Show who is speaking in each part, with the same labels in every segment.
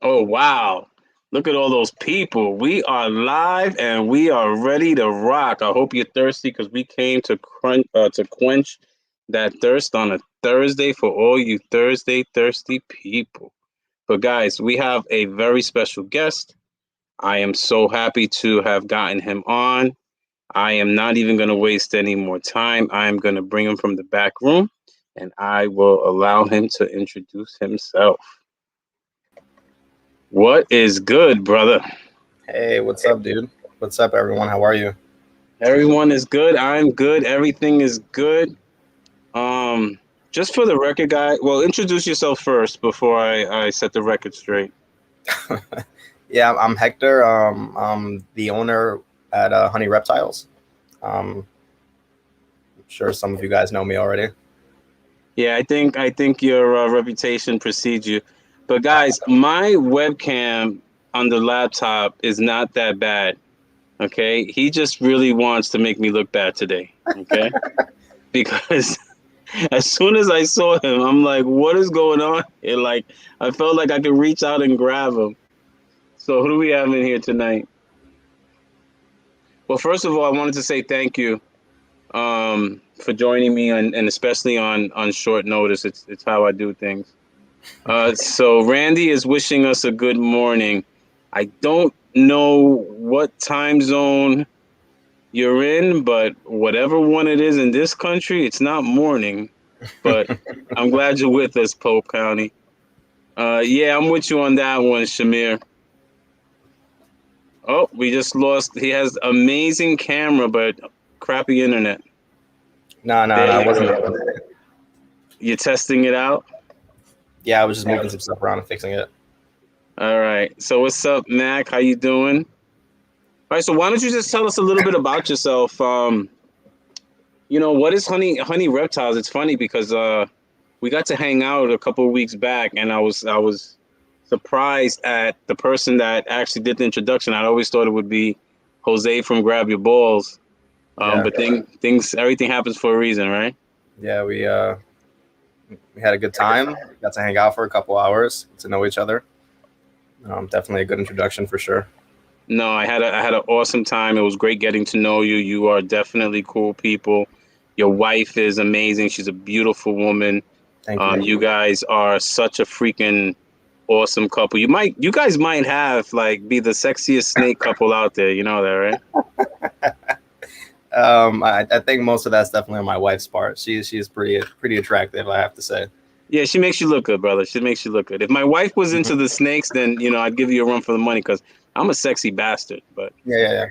Speaker 1: Oh, wow. Look at all those people. We are live and we are ready to rock. I hope you're thirsty because we came to quench that thirst on a Thursday for all you Thursday thirsty people. But guys, we have a very special guest. I am so happy to have gotten him on. I am not even going to waste any more time. I am going to bring him from the back room and I will allow him to introduce himself. What is good, brother?
Speaker 2: Hey, what's up, dude? What's up, everyone? How are you?
Speaker 1: Everyone is good. I'm good. Everything is good. Um, just for the record, guy. Well, introduce yourself first before I set the record straight.
Speaker 2: Yeah, I'm Hector. I'm the owner at Honey Reptiles. I'm sure some of you guys know me already.
Speaker 1: Yeah, I think your reputation precedes you. But guys, my webcam on the laptop is not that bad. Okay, he just really wants to make me look bad today. Okay, because as soon as I saw him, I'm like, what is going on? It like I felt like I could reach out and grab him. So who do we have in here tonight? Well, first of all, I wanted to say thank you for joining me, and especially on short notice. It's how I do things. So Randy is wishing us a good morning. I don't know what time zone you're in, but whatever one it is in this country, it's not morning. But I'm glad you're with us, Pope County. Yeah, I'm with you on that one, Shamir. Oh, we just lost. He has amazing camera, but crappy internet.
Speaker 2: No, no,
Speaker 1: There
Speaker 2: no, I
Speaker 1: you
Speaker 2: wasn't.
Speaker 1: go. You're testing it out.
Speaker 2: Yeah, I was just moving some stuff around and fixing it.
Speaker 1: All right. So what's up, Mac? How you doing? All right. So why don't you just tell us a little bit about yourself? What is Honey Reptiles? It's funny because we got to hang out a couple of weeks back, and I was surprised at the person that actually did the introduction. I always thought it would be Jose from Grab Your Balls.
Speaker 2: Yeah,
Speaker 1: But things, everything happens for a reason, right?
Speaker 2: yeah, we had a good time. Got to hang out for a couple hours, get to know each other. Definitely a good introduction for sure.
Speaker 1: No, I had an awesome time. It was great getting to know you. You are definitely cool people. Your wife is amazing. She's a beautiful woman.
Speaker 2: Thank you.
Speaker 1: You guys are such a freaking awesome couple. You guys might have like be the sexiest snake couple out there. You know that, right?
Speaker 2: I think most of that's definitely on my wife's part. She's pretty attractive, I have to say.
Speaker 1: Yeah, she makes you look good, brother. She makes you look good. If my wife was into the snakes, then I'd give you a run for the money because I'm a sexy bastard. But
Speaker 2: Yeah,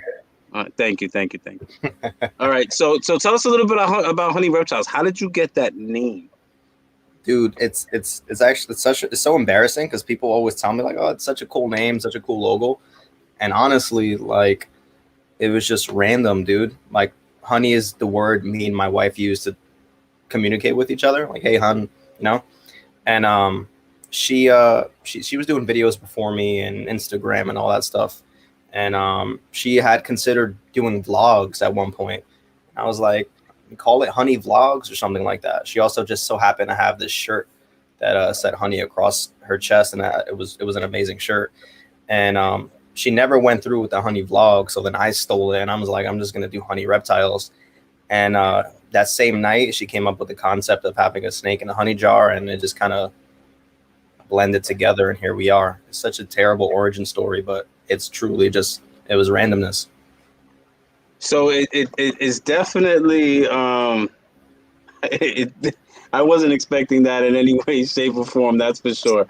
Speaker 2: yeah,
Speaker 1: thank you, thank you, thank you. All right, so tell us a little bit about Honey Reptiles. How did you get that name?
Speaker 2: dude, it's actually it's so embarrassing because people always tell me like, oh, it's such a cool name, such a cool logo, and honestly, like it was just random, dude. Like honey is the word me and my wife use to communicate with each other. Like, hey, hun, you know, and she was doing videos before me and Instagram and all that stuff, and she had considered doing vlogs at one point. I was like, call it Honey Vlogs or something like that. She also just so happened to have this shirt that said Honey across her chest, and it was an amazing shirt. And she never went through with the Honey Vlog, so then I stole it, and I was like, I'm just gonna do Honey Reptiles. And that same night, she came up with the concept of having a snake in a honey jar, and it just kind of blended together, and here we are. It's such a terrible origin story, but it's truly just it was randomness.
Speaker 1: So it is definitely I wasn't expecting that in any way, shape, or form. That's for sure.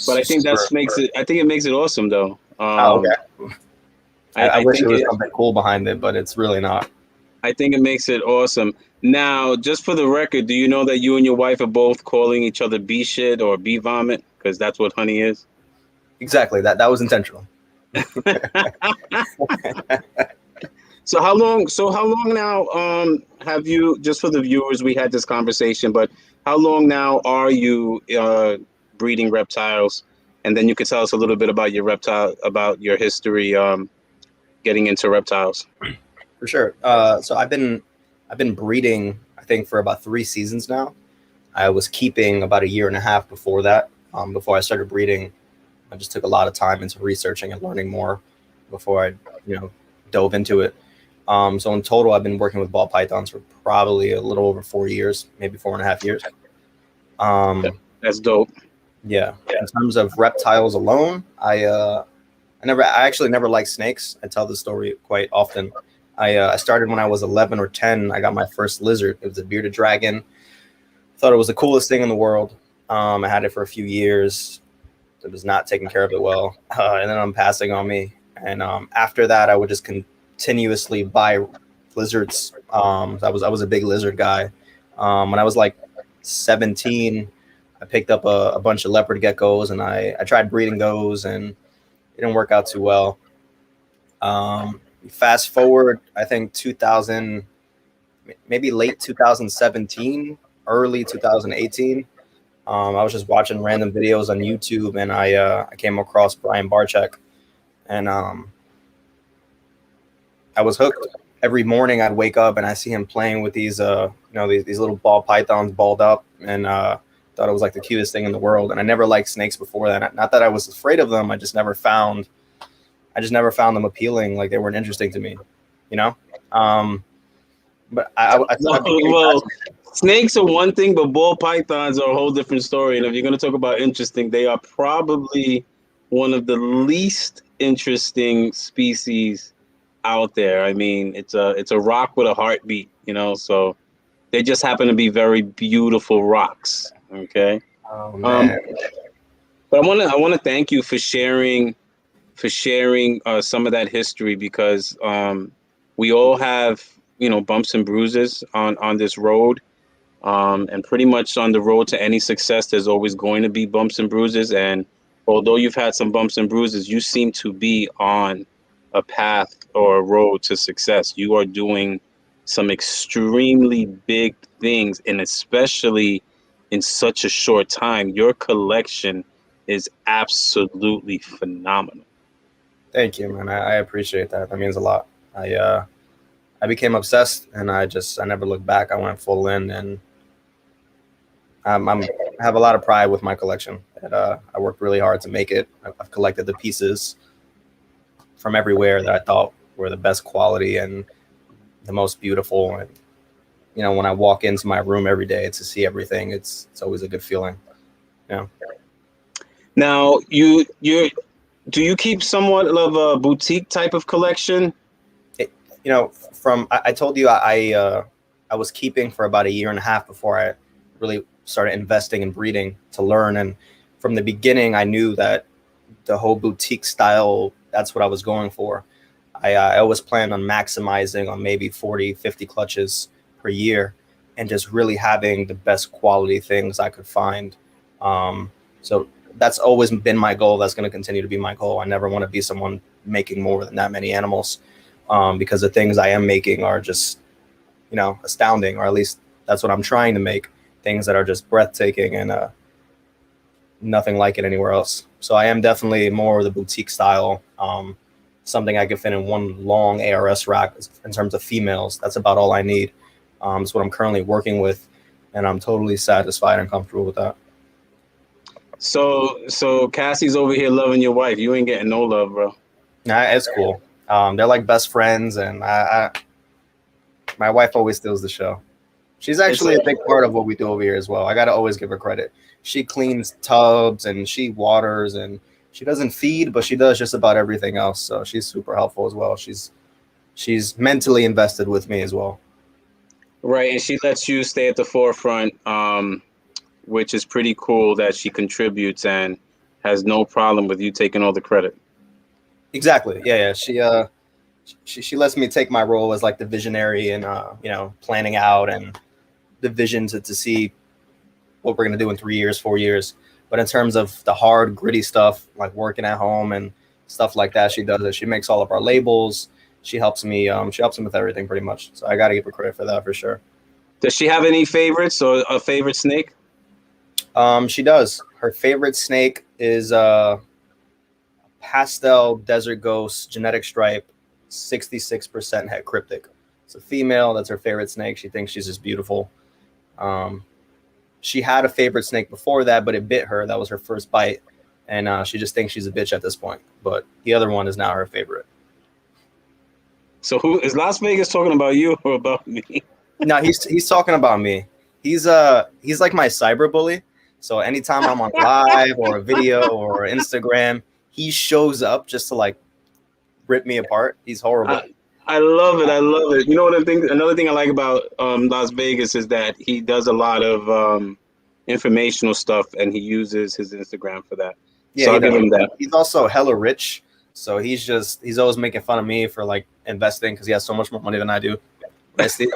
Speaker 1: But I think that's makes it. I think it makes it awesome, though.
Speaker 2: Oh, okay. I
Speaker 1: I
Speaker 2: wish there
Speaker 1: think
Speaker 2: was
Speaker 1: it.
Speaker 2: something cool behind it, but it's really not.
Speaker 1: I think it makes it awesome. Now, just for the record, do you know that you and your wife are both calling each other bee shit or bee vomit? Because that's what honey is.
Speaker 2: Exactly. That was intentional.
Speaker 1: So how long now? Have you, just for the viewers? We had this conversation, but how long now are you breeding reptiles? And then you could tell us a little bit about about your history, getting into reptiles.
Speaker 2: For sure. So I've been breeding, I think, for about 3 seasons now. I was keeping about a year and a half before that, before I started breeding. I just took a lot of time into researching and learning more before I, you know, dove into it. So in total, I've been working with ball pythons for probably a little over 4 years, maybe 4.5 years. Um,
Speaker 1: That's dope.
Speaker 2: yeah. In terms of reptiles alone, I actually never liked snakes. I tell this story quite often. I started when I was 11 or 10. I got my first lizard. It was a bearded dragon. Thought it was the coolest thing in the world. I had it for a few years. It was not taking care of it well, and then I'm passing on me. And after that, I would just continuously buy lizards. I was a big lizard guy. When I was like 17, I picked up a bunch of leopard geckos, and I tried breeding those, and it didn't work out too well. Um, Fast forward, I think 2000, maybe late 2017, early 2018. I was just watching random videos on YouTube, and I came across Brian Barczyk, and I was hooked. Every morning I'd wake up and I see him playing with these these little ball pythons balled up, and thought it was like the cutest thing in the world. And I never liked snakes before that. Not that I was afraid of them. I just never found them appealing. Like they weren't interesting to me, you know. Um, but I became
Speaker 1: Well,
Speaker 2: fascinated.
Speaker 1: snakes are one thing, but ball pythons are a whole different story. And if you're going to talk about interesting, they are probably one of the least interesting species out there. I mean, it's a rock with a heartbeat, you know. So they just happen to be very beautiful rocks. Okay.
Speaker 2: Oh
Speaker 1: Um,
Speaker 2: man,
Speaker 1: but I want to thank you for sharing some of that history because we all have bumps and bruises on this road, and pretty much on the road to any success there's always going to be bumps and bruises. And although you've had some bumps and bruises, you seem to be on a path or a road to success. You are doing some extremely big things, and especially in such a short time, your collection is absolutely phenomenal.
Speaker 2: thank you, man. I appreciate that. That means a lot. I became obsessed, and I never looked back. I went full in, and I have a lot of pride with my collection. And, I worked really hard to make it. I've collected the pieces from everywhere that I thought were the best quality and the most beautiful. And when I walk into my room every day to see everything, it's always a good feeling. You know,
Speaker 1: Now, do you keep somewhat of a boutique type of collection?
Speaker 2: from I told you I was keeping for about a year and a half before I really started investing in breeding to learn. And from the beginning, I knew that the whole boutique style, that's what I was going for. I always planned on maximizing on maybe 40, 50 clutches per year and just really having the best quality things I could find. So that's always been my goal. That's going to continue to be my goal. I never want to be someone making more than that many animals, because the things I am making are just, astounding, or at least that's what I'm trying to make, things that are just breathtaking and nothing like it anywhere else. So I am definitely more of the boutique style. Something I could fit in one long ARS rack in terms of females. That's about all I need. It's what I'm currently working with, and I'm totally satisfied and comfortable with that.
Speaker 1: So Cassie's over here loving your wife. You ain't getting no love, bro.
Speaker 2: Nah, it's cool. They're like best friends, and my wife always steals the show. She's
Speaker 1: It's
Speaker 2: actually a big part of what we do over here as well. I gotta always give her credit. She cleans tubs and she waters, and she doesn't feed, but she does just about everything else. So she's super helpful as well. She's mentally invested with me as well.
Speaker 1: right, and she lets you stay at the forefront, which is pretty cool that she contributes and has no problem with you taking all the credit.
Speaker 2: Exactly. Yeah, yeah. She lets me take my role as like the visionary and planning out and the vision to see what we're gonna do in 3 years, 4 years. But in terms of the hard, gritty stuff, like working at home and stuff like that, she does it. She makes all of our labels. She helps me. She helps me with everything pretty much. So I got to give her credit for that for sure.
Speaker 1: Does she have any favorites or a favorite snake?
Speaker 2: She does. Her favorite snake is pastel desert ghost genetic stripe, 66% het cryptic. It's a female. That's her favorite snake. She thinks she's just beautiful. Um, she had a favorite snake before that, but it bit her. That was her first bite. and she just thinks she's a bitch at this point. But the other one is now her favorite.
Speaker 1: So who is Las Vegas talking about, you or about me?
Speaker 2: No, he's talking about me. He's like my cyber bully. So anytime I'm on live or a video or Instagram, he shows up just to like rip me apart. He's horrible.
Speaker 1: I love it. I love it. You know what I think? Another thing I like about Las Vegas is that he does a lot of informational stuff, and he uses his Instagram for that.
Speaker 2: Yeah,
Speaker 1: So
Speaker 2: he
Speaker 1: I'll give
Speaker 2: does.
Speaker 1: him that.
Speaker 2: He's also hella rich. So he's always making fun of me for like investing because he has so much more money than I do. Nasty.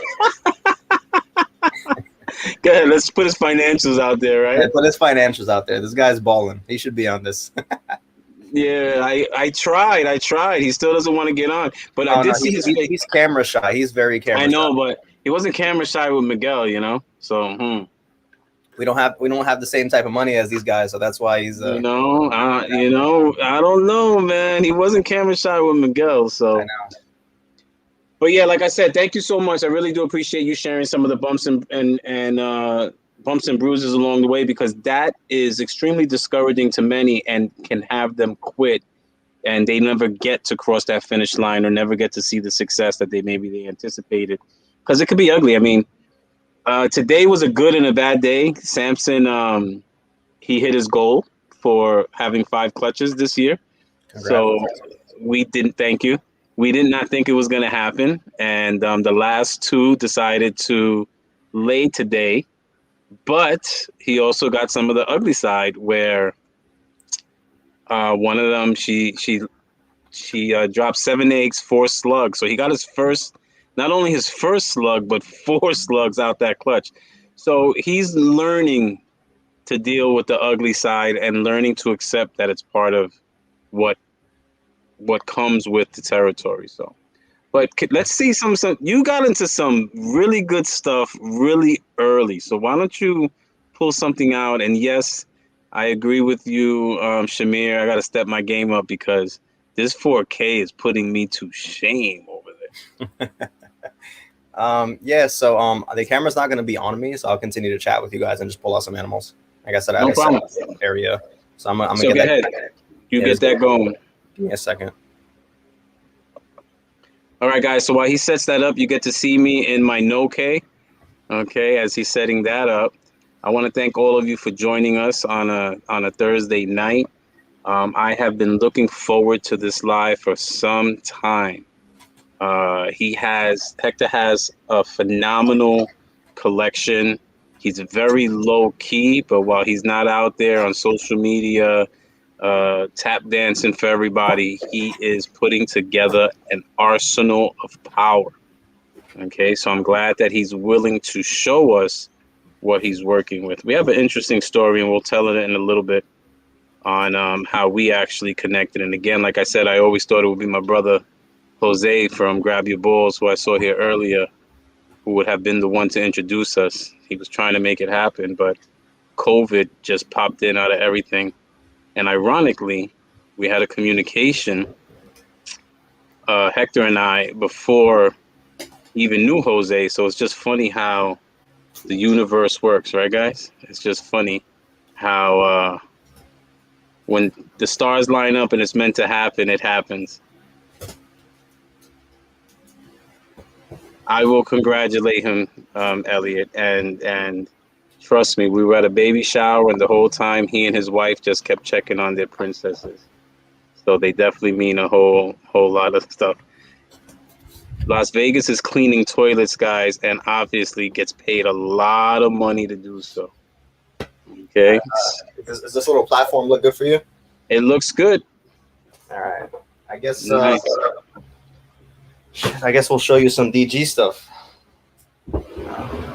Speaker 1: Go ahead. Let's put his financials out there, right?
Speaker 2: Yeah, put his financials out there. This guy's balling. He should be on this.
Speaker 1: Yeah, I tried. He still doesn't want to get on, but I did see his face.
Speaker 2: He's camera shy. He's very camera shy.
Speaker 1: I know, but he wasn't camera shy with Miguel, you know. So
Speaker 2: we don't have the same type of money as these guys, so that's why he's.
Speaker 1: I don't know, man. He wasn't camera shy with Miguel, so.
Speaker 2: I know.
Speaker 1: But yeah, like I said, thank you so much. I really do appreciate you sharing some of the bumps and bumps and bruises along the way, because that is extremely discouraging to many and can have them quit, and they never get to cross that finish line or never get to see the success that they anticipated, because it could be ugly. I mean, today was a good and a bad day. Samson, he hit his goal for having 5 clutches this year.
Speaker 2: Congrats.
Speaker 1: So we didn't thank you. We did not think it was going to happen. And the last 2 decided to lay today. But he also got some of the ugly side, where one of them, she dropped 7 eggs, 4 slugs. So he got not only his first slug, but 4 slugs out that clutch. So he's learning to deal with the ugly side and learning to accept that it's part of what comes with the territory. So, but let's see some. You got into some really good stuff really early. So why don't you pull something out? And yes, I agree with you, Shamir. I got to step my game up, because this 4K is putting me to shame over there.
Speaker 2: Yeah, so the camera's not going to be on me, so I'll continue to chat with you guys and just pull out some animals. Like I said, I have a set area, so I'm gonna
Speaker 1: get
Speaker 2: that.
Speaker 1: Ahead. You get that going.
Speaker 2: Give me a second.
Speaker 1: All right, guys. So while he sets that up, you get to see me in my no-K. Okay, as he's setting that up, I want to thank all of you for joining us on a Thursday night. I have been looking forward to this live for some time. Hector has a phenomenal collection. He's very low key, but while he's not out there on social media tap dancing for everybody, he is putting together an arsenal of power. Okay, so I'm glad that he's willing to show us what he's working with. We have an interesting story, and we'll tell it in a little bit on how we actually connected. And again, like I said, I always thought it would be my brother Jose from Grab Your Balls, who I saw here earlier, who would have been the one to introduce us. He was trying to make it happen, but COVID just popped in out of everything. And ironically, we had a communication, Hector and I, before he even knew Jose. So it's just funny how the universe works, right, guys? It's just funny how when the stars line up and it's meant to happen, it happens. I will congratulate him, Elliot, and trust me, we were at a baby shower, and the whole time he and his wife just kept checking on their princesses. So they definitely mean a whole lot of stuff. Las Vegas is cleaning toilets, guys, and obviously gets paid a lot of money to do so. Okay.
Speaker 2: Does this little platform look good for you?
Speaker 1: It looks good.
Speaker 2: All right. I guess.
Speaker 1: Nice.
Speaker 2: I guess we'll show you some DG stuff.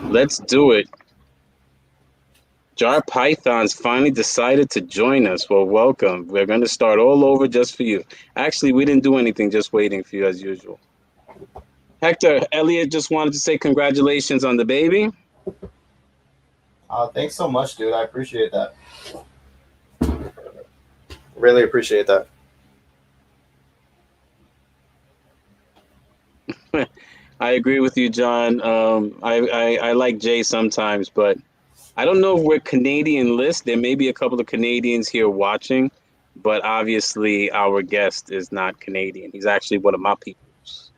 Speaker 1: Let's do it. Jar Pythons finally decided to join us. Well, welcome. We're going to start all over just for you. Actually, we didn't do anything, just waiting for you as usual. Hector, Elliot just wanted to say congratulations on the baby.
Speaker 2: Thanks so much, dude. I appreciate that. Really appreciate that.
Speaker 1: I agree with you, John. I like Jay sometimes, but I don't know if we're Canadian list. There may be a couple of Canadians here watching. but obviously our guest is not Canadian. He's actually one of my peoples.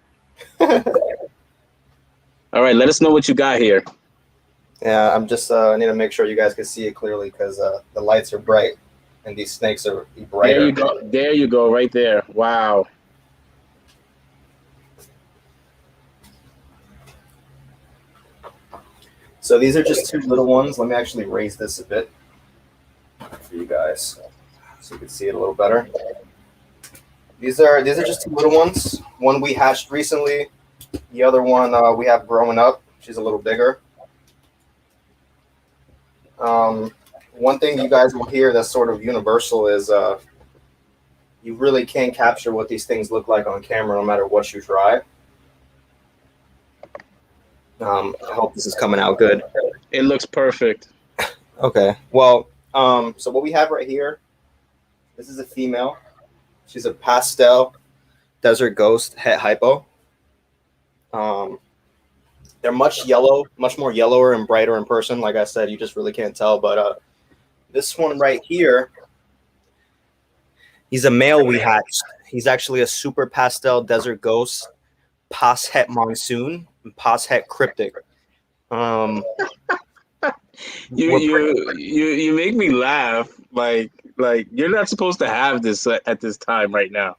Speaker 1: All right, let us know what you got here.
Speaker 2: Yeah, I'm just I need to make sure you guys can see it clearly because the lights are bright and these snakes are
Speaker 1: There
Speaker 2: brighter.
Speaker 1: you go. There you go, right there. Wow.
Speaker 2: So these are just two little ones. Let me actually raise this a bit for you guys so you can see it a little better. These are just two little ones. One we hatched recently. The other one we have growing up. She's a little bigger. Um, One thing you guys will hear that's sort of universal is you really can't capture what these things look like on camera, no matter what you try. I hope this is coming out good.
Speaker 1: It looks perfect.
Speaker 2: Okay. Well, so what we have right here, this is a female. She's a pastel desert ghost het hypo. Um, they're much more yellower and brighter in person. Like I said, you just really can't tell. But this one right here, he's a male we hatched. He's actually a super pastel desert ghost, pas het monsoon, and pas het cryptic. Um,
Speaker 1: You
Speaker 2: we're pretty,
Speaker 1: you make me laugh. Like you're not supposed to have this at this time right now.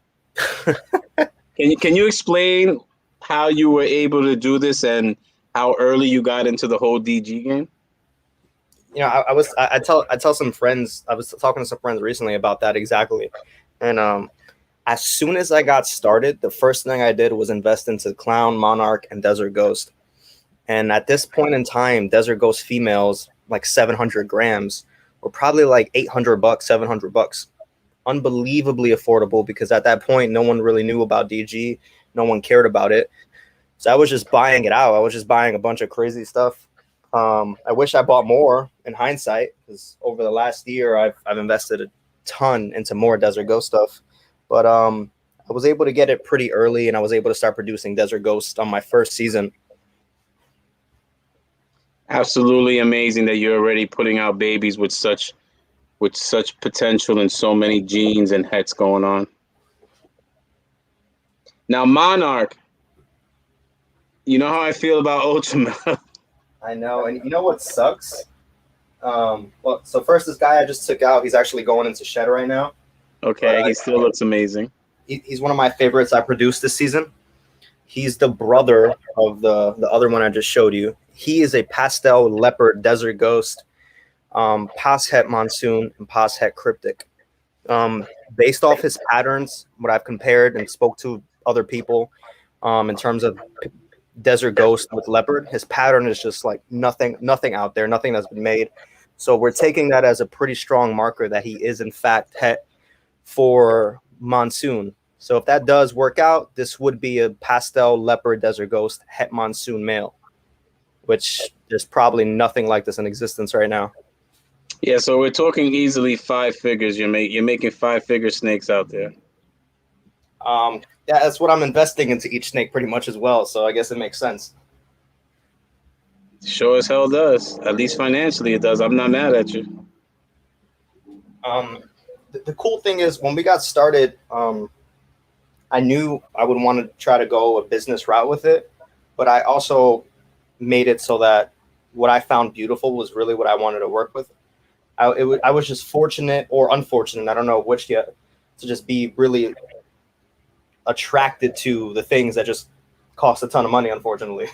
Speaker 1: Can you explain how you were able to do this and how early you got into the whole DG game?
Speaker 2: I tell some friends. I was talking to some friends recently about that exactly, and as soon as I got started, the first thing I did was invest into Clown, Monarch, and Desert Ghost. And at this point in time, Desert Ghost females, like 700 grams, were probably like $800, $700. Unbelievably affordable because at that point, no one really knew about DG. No one cared about it. So I was just buying it out. I was just buying a bunch of crazy stuff. I wish I bought more in hindsight because over the last year, I've invested a ton into more Desert Ghost stuff. But I was able to get it pretty early and I was able to start producing Desert Ghost on my first season.
Speaker 1: Absolutely amazing that you're already putting out babies with such potential and so many genes and hets going on. Now, Monarch, you know how I feel about Ultramel.
Speaker 2: I know. And you know what sucks? Well, so first, this guy I just took out, he's actually going into shed right now.
Speaker 1: Okay, he still looks amazing.
Speaker 2: He's one of my favorites I produced this season. He's the brother of the other one I just showed you. He is a pastel leopard desert ghost, pas het monsoon and pas het cryptic. Based off his patterns, what I've compared and spoke to other people in terms of desert ghost with leopard, his pattern is just like nothing out there, nothing that's been made. So we're taking that as a pretty strong marker that he is in fact het for monsoon. So if that does work out, this would be a pastel leopard desert ghost het monsoon male, which there's probably nothing like this in existence right now.
Speaker 1: Yeah, so we're talking easily 5 figures. You're making 5 figure snakes out there.
Speaker 2: Yeah, that's what I'm investing into each snake pretty much as well. So I guess it makes sense.
Speaker 1: Sure as hell does. At least financially, it does. I'm not mad at you.
Speaker 2: The cool thing is when we got started, I knew I would want to try to go a business route with it, but I also made it so that what I found beautiful was really what I wanted to work with. I was just fortunate or unfortunate, I don't know which yet, to just be really attracted to the things that just cost a ton of money, unfortunately.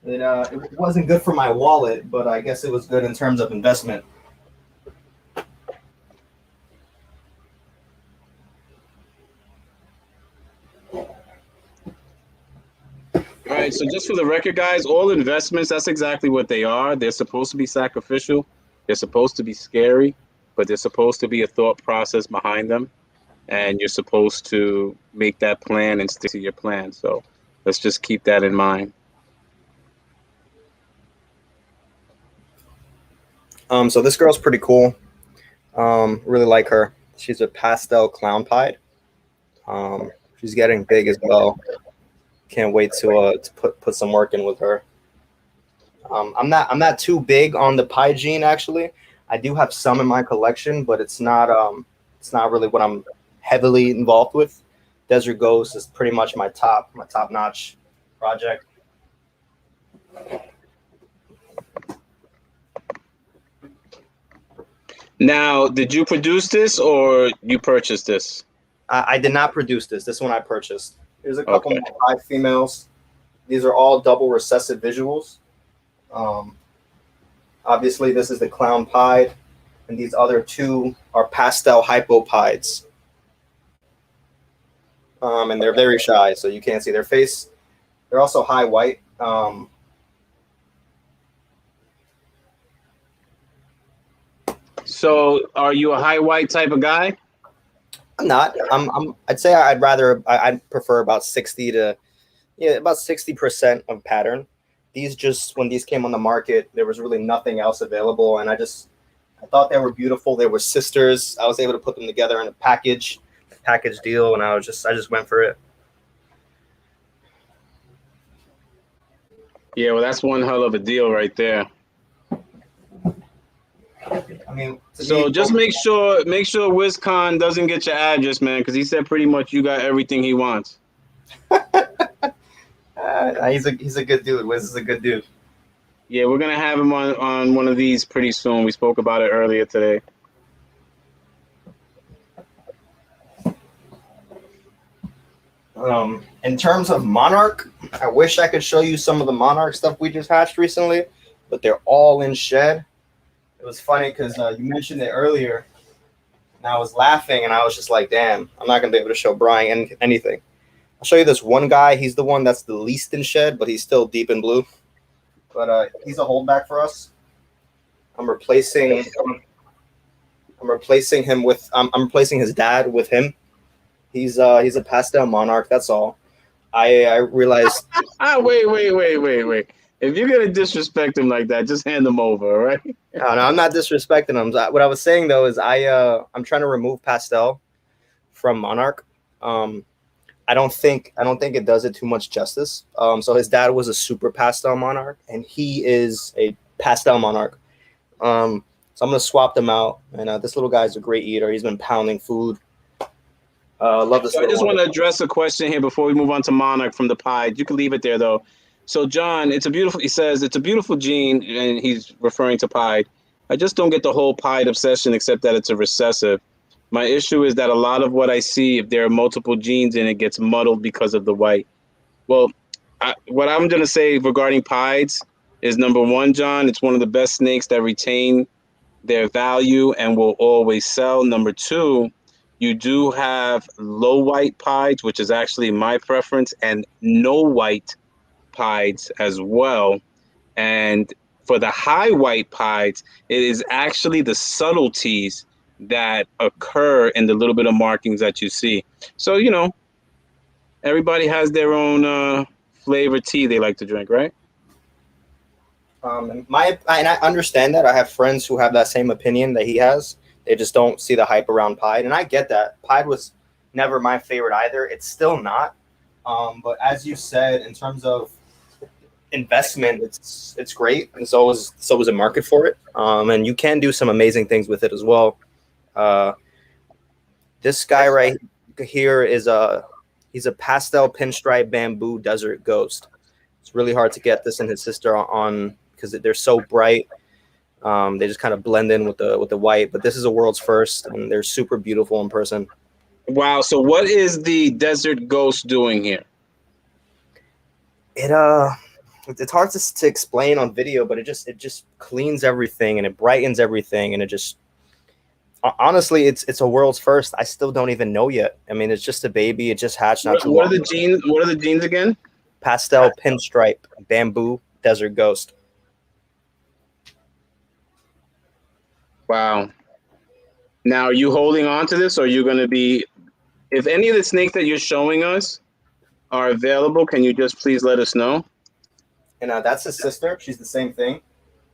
Speaker 2: It wasn't good for my wallet, but I guess it was good in terms of investment.
Speaker 1: All right, so just for the record, guys, all investments, that's exactly what they are. They're supposed to be sacrificial. They're supposed to be scary, but there's supposed to be a thought process behind them. And you're supposed to make that plan and stick to your plan. So let's just keep that in mind.
Speaker 2: So this girl's pretty cool. Really like her. She's a pastel clown pied. She's getting big as well. Can't wait to put some work in with her. I'm not too big on the pie gene actually. I do have some in my collection, but it's not really what I'm heavily involved with. Desert Ghost is pretty much my top notch project.
Speaker 1: Now, did you produce this or you purchased this?
Speaker 2: I did not produce this. This one I purchased. Here's a couple
Speaker 1: Okay.
Speaker 2: more Pied females. These are all double recessive visuals. Um, Obviously, this is the clown pied, and these other two are pastel hypopides. And they're very shy, so you can't see their face. They're also high white.
Speaker 1: So, are you a high white type of guy?
Speaker 2: I'm not. I'd say I'd prefer about 60 to yeah about 60% of pattern. These just when these came on the market, there was really nothing else available, and I thought they were beautiful. They were sisters. I was able to put them together in a package deal, and I just went for it.
Speaker 1: Yeah, well, that's one hell of a deal right there.
Speaker 2: I mean,
Speaker 1: So just make sure WizCon doesn't get your address, man, because he said pretty much you got everything he wants.
Speaker 2: he's a good dude. Wiz is a good dude.
Speaker 1: Yeah, we're gonna have him on one of these pretty soon. We spoke about it earlier today.
Speaker 2: In terms of Monarch, I wish I could show you some of the Monarch stuff we just hatched recently, but they're all in shed. It was funny because you mentioned it earlier, and I was laughing, and I was just like, "Damn, I'm not gonna be able to show Brian anything." I'll show you this one guy. He's the one that's the least in shed, but he's still deep in blue. But he's a holdback for us. I'm replacing him with I'm replacing his dad with him. He's a pastel Monarch. That's all. I realized.
Speaker 1: Wait. If you're gonna disrespect him like that, just hand him over, all right?
Speaker 2: No, I'm not disrespecting him. What I was saying though is I'm trying to remove pastel from Monarch. I don't think it does it too much justice. So his dad was a super pastel Monarch, and he is a pastel Monarch. So I'm gonna swap them out. And this little guy's a great eater. He's been pounding food. Love this.
Speaker 1: So I just want to address a question here before we move on to Monarch from the Pied. You can leave it there though. So John, it's a beautiful. He says it's a beautiful gene, and he's referring to Pied. I just don't get the whole Pied obsession, except that it's a recessive. My issue is that a lot of what I see, if there are multiple genes in it, gets muddled because of the white. Well, what I'm going to say regarding Pieds is number one, John, it's one of the best snakes that retain their value and will always sell. Number two, you do have low white Pieds, which is actually my preference, and no white Pieds as well. And for the high white Pieds, it is actually the subtleties that occur in the little bit of markings that you see. So, everybody has their own flavor tea they like to drink, right?
Speaker 2: And I understand that. I have friends who have that same opinion that he has. They just don't see the hype around Pied, and I get that. Pied was never my favorite either. It's still not. But as you said, in terms of investment, it's great. There's always a market for it, and you can do some amazing things with it as well. This guy right here he's a pastel pinstripe bamboo desert ghost. It's really hard to get this and his sister on because they're so bright. They just kind of blend in with the white, but this is a world's first, and they're super beautiful in person.
Speaker 1: Wow. So what is the desert ghost doing here?
Speaker 2: It's hard to explain on video, but it just cleans everything and it brightens everything, and it just honestly it's a world's first. I still don't even know yet. I mean, it's just a baby. It just hatched not too long.
Speaker 1: What are the genes? What are the genes again?
Speaker 2: Pastel pinstripe bamboo desert ghost.
Speaker 1: Wow. Now, are you holding on to this, or are you going to be? If any of the snakes that you're showing us are available, can you just please let us know?
Speaker 2: And that's his sister. She's the same thing.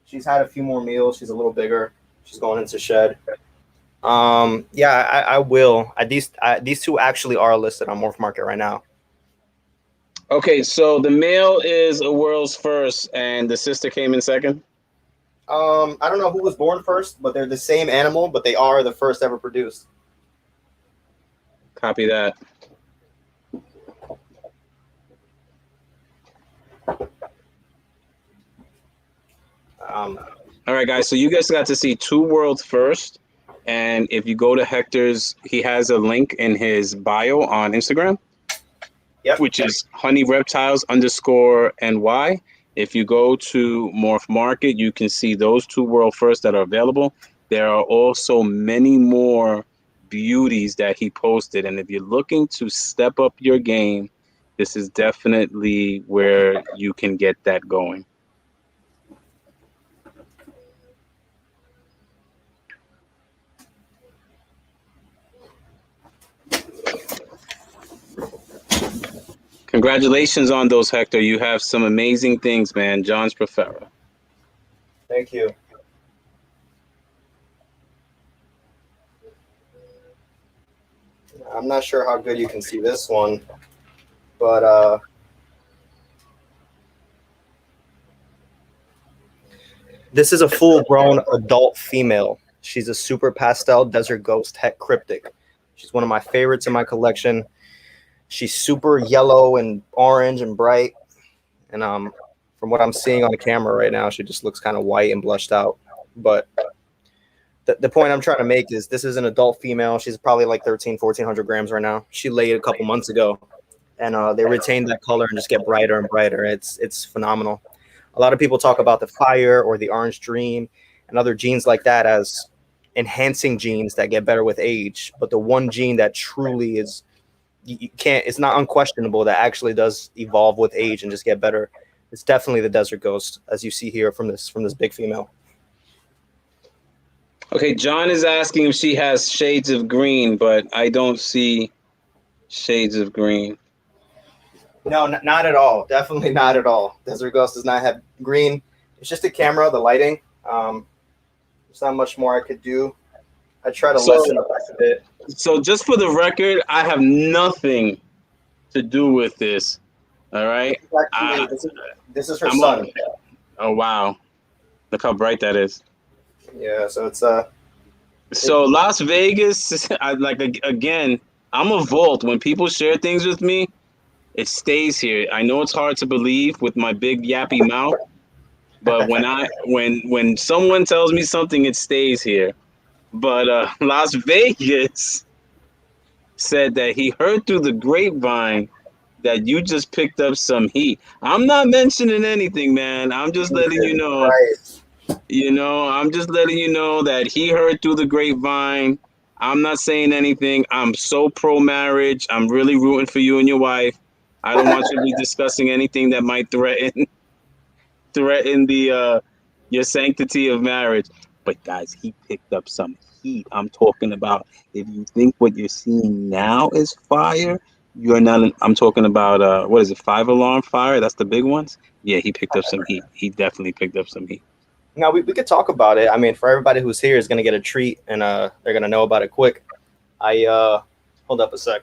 Speaker 2: She's had a few more meals. She's a little bigger. She's going into shed. Yeah, I will. These two actually are listed on MorphMarket right now.
Speaker 1: Okay, so the male is a world's first, and the sister came in second.
Speaker 2: I don't know who was born first, but they're the same animal, but they are the first ever produced.
Speaker 1: Copy that.
Speaker 2: Um,
Speaker 1: All right, guys. So you guys got to see two worlds first. And if you go to Hector's, he has a link in his bio on Instagram,
Speaker 2: yep.
Speaker 1: which is Honey Reptiles underscore NY. If you go to MorphMarket, you can see those two world first that are available. There are also many more beauties that he posted. And if you're looking to step up your game, this is definitely where you can get that going. Congratulations on those, Hector. You have some amazing things, man. John's Profera.
Speaker 2: Thank you. I'm not sure how good you can see this one, but this is a full-grown adult female. She's a super pastel desert ghost het cryptic. She's one of my favorites in my collection. She's super yellow and orange and bright, and from what I'm seeing on the camera right now, she just looks kind of white and blushed out. But the point I'm trying to make is this is an adult female. She's probably like 1,400 grams right now. She laid a couple months ago, and they retain that color and just get brighter and brighter. It's phenomenal. A lot of people talk about the fire or the orange dream and other genes like that as enhancing genes that get better with age. But the one gene that truly is, you can't, it's not unquestionable that actually does evolve with age and just get better. It's definitely the desert ghost, as you see here from this big female.
Speaker 1: Okay, John is asking if she has shades of green, but I don't see shades of green.
Speaker 2: No, not at all. Definitely not at all. Desert Ghost does not have green. It's just the camera, the lighting. There's not much more I could do. I try to lessen the rest of it.
Speaker 1: So just for the record, I have nothing to do with this. All right.
Speaker 2: Actually, this is her son.
Speaker 1: Oh wow! Look how bright that is.
Speaker 2: Yeah. So it's
Speaker 1: So Las Vegas, again, I'm a vault. When people share things with me, it stays here. I know it's hard to believe with my big yappy mouth, but when someone tells me something, it stays here. But Las Vegas said that he heard through the grapevine that you just picked up some heat. I'm not mentioning anything, man. I'm just letting you know.
Speaker 2: right.
Speaker 1: I'm just letting you know that he heard through the grapevine. I'm not saying anything. I'm so pro marriage. I'm really rooting for you and your wife. I don't want you to be discussing anything that might threaten the your sanctity of marriage. But guys, he picked up some heat. I'm talking about if you think what you're seeing now is fire, you're not. I'm talking about what is it? 5 alarm fire. That's the big ones. Yeah, he picked up some heat. He definitely picked up some heat.
Speaker 2: Now we could talk about it. I mean, for everybody who's here is going to get a treat, and they're going to know about it quick. I hold up a sec.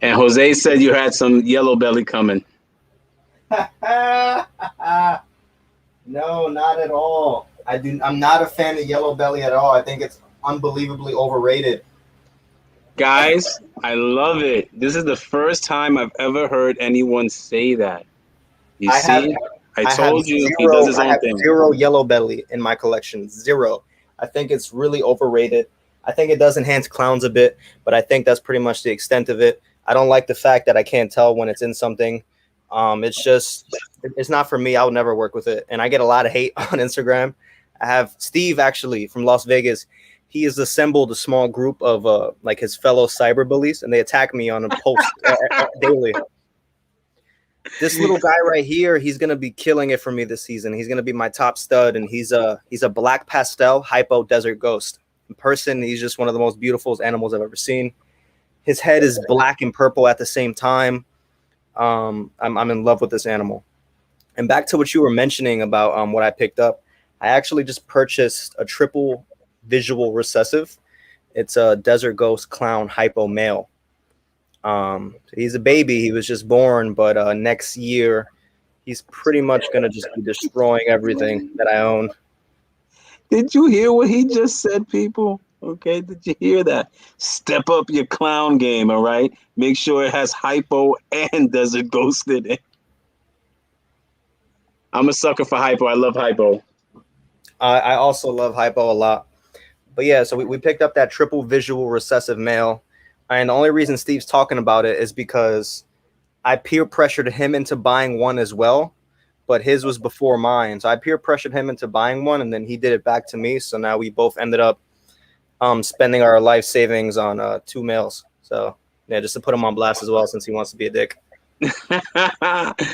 Speaker 1: And Jose said you had some yellow belly coming.
Speaker 2: No, not at all. I'm not a fan of yellow belly at all. I think it's unbelievably overrated.
Speaker 1: Guys, I love it. This is the first time I've ever heard anyone say that. You see? I told you he does his own thing.
Speaker 2: Zero yellow belly in my collection. Zero. I think it's really overrated. I think it does enhance clowns a bit, but I think that's pretty much the extent of it. I don't like the fact that I can't tell when it's in something. It's not for me. I would never work with it. And I get a lot of hate on Instagram. I have Steve actually from Las Vegas. He has assembled a small group of like his fellow cyber bullies, and they attack me on a post daily. This little guy right here, he's gonna be killing it for me this season. He's gonna be my top stud, and he's a black pastel hypo desert ghost. In person, he's just one of the most beautiful animals I've ever seen. His head is black and purple at the same time. I'm in love with this animal. And back to what you were mentioning about what I picked up, I actually just purchased a triple visual recessive. It's a desert ghost clown hypo male. He's a baby. He was just born, but next year he's pretty much gonna just be destroying everything that I own.
Speaker 1: Did you hear what he just said, people? Okay, did you hear that? Step up your clown game, all right? Make sure it has hypo and desert ghost in it. I'm a sucker for hypo. I love hypo.
Speaker 2: I also love hypo a lot. But yeah, so we picked up that triple visual recessive male. And the only reason Steve's talking about it is because I peer pressured him into buying one as well, but his was before mine. So I peer pressured him into buying one, and then he did it back to me. So now we both ended up spending our life savings on two males. So yeah, just to put him on blast as well, since he wants to be a dick.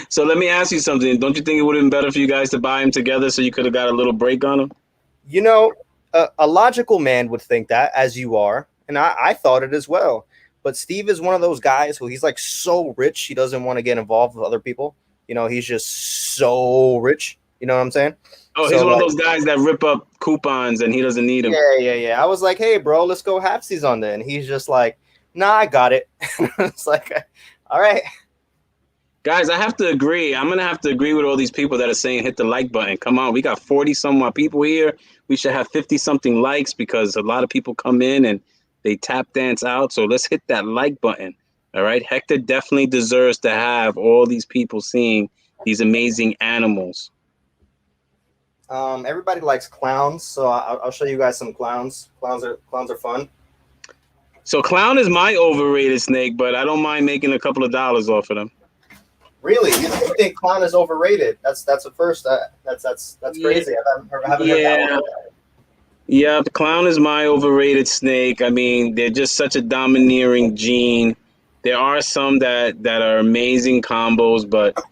Speaker 1: So let me ask you something. Don't you think it would have been better for you guys to buy them together so you could have got a little break on them?
Speaker 2: You know, a logical man would think that, as you are, and I thought it as well. But Steve is one of those guys who he's like so rich, he doesn't want to get involved with other people. You know, he's just so rich. You know what I'm saying?
Speaker 1: Oh, he's
Speaker 2: So
Speaker 1: one of
Speaker 2: like,
Speaker 1: those guys that rip up coupons and he doesn't need them.
Speaker 2: yeah. I was like, hey, bro, let's go halfsies on that. And he's just like, nah, I got it. It's like, all right.
Speaker 1: Guys, I have to agree. I'm going to have to agree with all these people that are saying hit the like button. Come on, we got 40 some odd people here. We should have 50 something likes because a lot of people come in and they tap dance out. So let's hit that like button. All right. Hector definitely deserves to have all these people seeing these amazing animals.
Speaker 2: Everybody likes clowns, so I'll show you guys some clowns. Clowns are fun.
Speaker 1: So clown is my overrated snake, but I don't mind making a couple of dollars off of them.
Speaker 2: Really, you think clown is overrated? That's a first. That's crazy. I haven't heard that one.
Speaker 1: Yeah, the clown is my overrated snake. I mean, they're just such a domineering gene. There are some that are amazing combos, but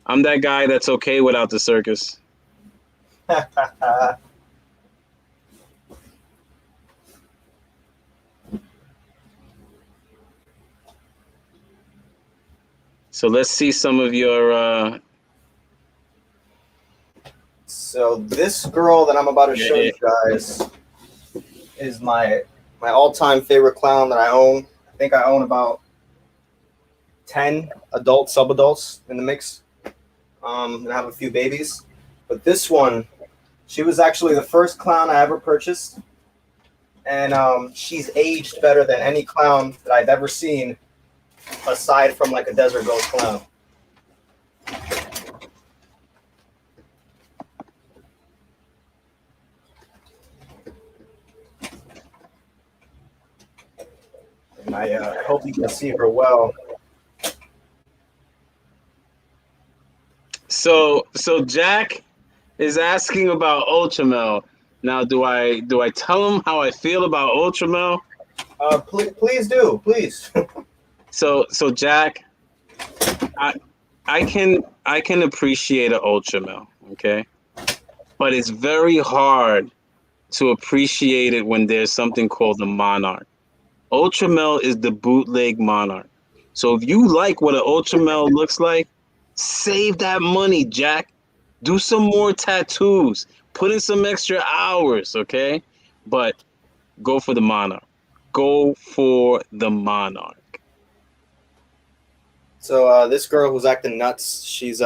Speaker 1: I'm that guy that's okay without the circus. So let's see some of your.
Speaker 2: So this girl that I'm about to show you guys is my all-time favorite clown that I own. I think I own about 10 adult subadults in the mix. And I have a few babies. But this one, she was actually the first clown I ever purchased. And she's aged better than any clown that I've ever seen, aside from like a desert ghost clown. And I hope you can see her well.
Speaker 1: So Jack is asking about Ultramel. Now, do I tell him how I feel about Ultramel?
Speaker 2: Please do, please.
Speaker 1: So Jack, I can appreciate an Ultramel, okay, but it's very hard to appreciate it when there's something called the Monarch. Ultramel is the bootleg Monarch. So if you like what an Ultramel looks like, save that money, Jack. Do some more tattoos. Put in some extra hours, okay? But go for the Monarch. Go for the Monarch.
Speaker 2: So this girl who's acting nuts, she's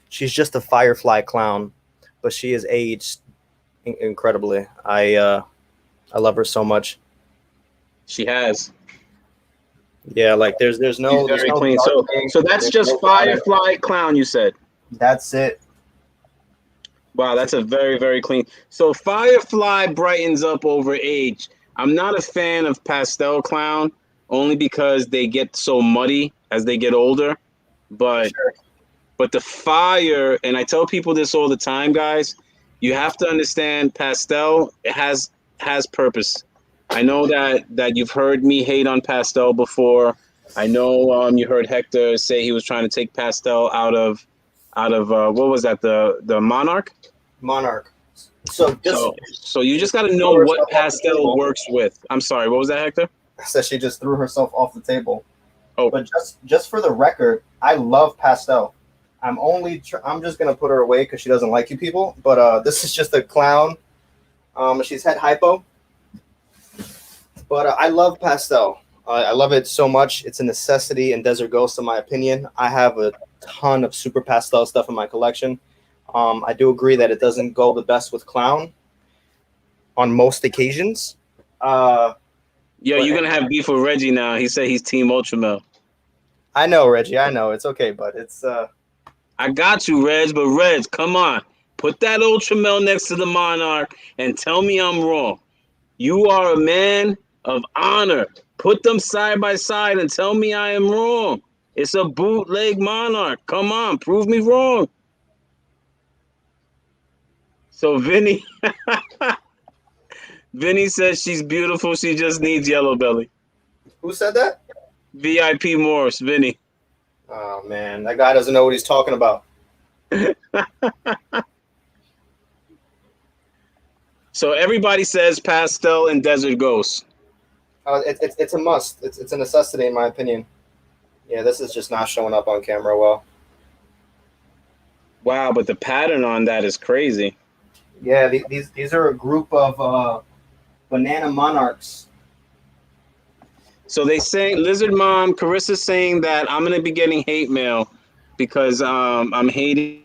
Speaker 2: just a firefly clown, but she is aged incredibly. I love her so much.
Speaker 1: She has.
Speaker 2: Yeah, like there's no
Speaker 1: She's very clean. So that's just Firefly Clown, you said.
Speaker 2: That's it.
Speaker 1: Wow, that's a very, very clean. So Firefly brightens up over age. I'm not a fan of Pastel Clown only because they get so muddy as they get older. But the fire, and I tell people this all the time, guys, you have to understand Pastel has purpose. I know that you've heard me hate on Pastel before. I know you heard Hector say he was trying to take Pastel out of what was that, the Monarch?
Speaker 2: Monarch. So
Speaker 1: you just got to know what Pastel works with. I'm sorry, what was that, Hector?
Speaker 2: So she just threw herself off the table.
Speaker 1: Oh,
Speaker 2: but just for the record, I love Pastel. I'm just gonna put her away because she doesn't like you people. But this is just a clown. She's had hypo. But I love Pastel. I love it so much. It's a necessity in Desert Ghost, in my opinion. I have a ton of super pastel stuff in my collection. I do agree that it doesn't go the best with clown on most occasions. Uh,
Speaker 1: Yo,
Speaker 2: but
Speaker 1: you're gonna have beef with Reggie now. He said he's Team Ultramel.
Speaker 2: I know, Reggie. I know it's okay, but it's
Speaker 1: I got you, Reg, but Reg, come on. Put that Ultramel next to the Monarch and tell me I'm wrong. You are a man of honor. Put them side by side and tell me I am wrong. It's a bootleg Monarch. Come on, prove me wrong. So Vinny says she's beautiful. She just needs yellow belly.
Speaker 2: who said that?
Speaker 1: VIP Morse, Vinny.
Speaker 2: Oh man, that guy doesn't know what he's talking about.
Speaker 1: So everybody says pastel and desert ghost.
Speaker 2: It's a must. It's a necessity in my opinion. Yeah, this is just not showing up on camera well.
Speaker 1: Wow, but the pattern on that is crazy.
Speaker 2: Yeah, these are a group of banana monarchs.
Speaker 1: So they say Lizard Mom, Carissa's saying that I'm gonna be getting hate mail because I'm hating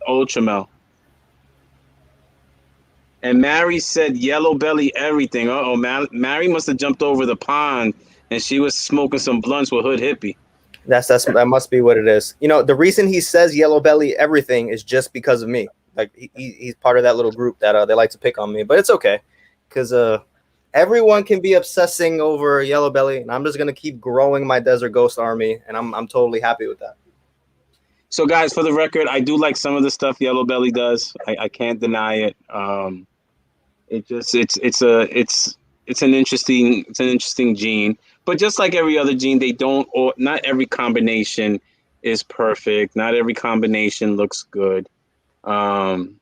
Speaker 1: Ultramel. And Mary said yellow belly everything. Uh oh, Mary must have jumped over the pond and she was smoking some blunts with Hood Hippie.
Speaker 2: That must be what it is. You know, the reason he says yellow belly everything is just because of me. Like he's part of that little group that they like to pick on me, but it's okay because everyone can be obsessing over yellow belly, and I'm just gonna keep growing my Desert Ghost army, and I'm totally happy with that.
Speaker 1: So guys, for the record, I do like some of the stuff Yellow Belly does. I can't deny it. It just it's an interesting gene. But just like every other gene, they don't or not every combination is perfect. Not every combination looks good. Um,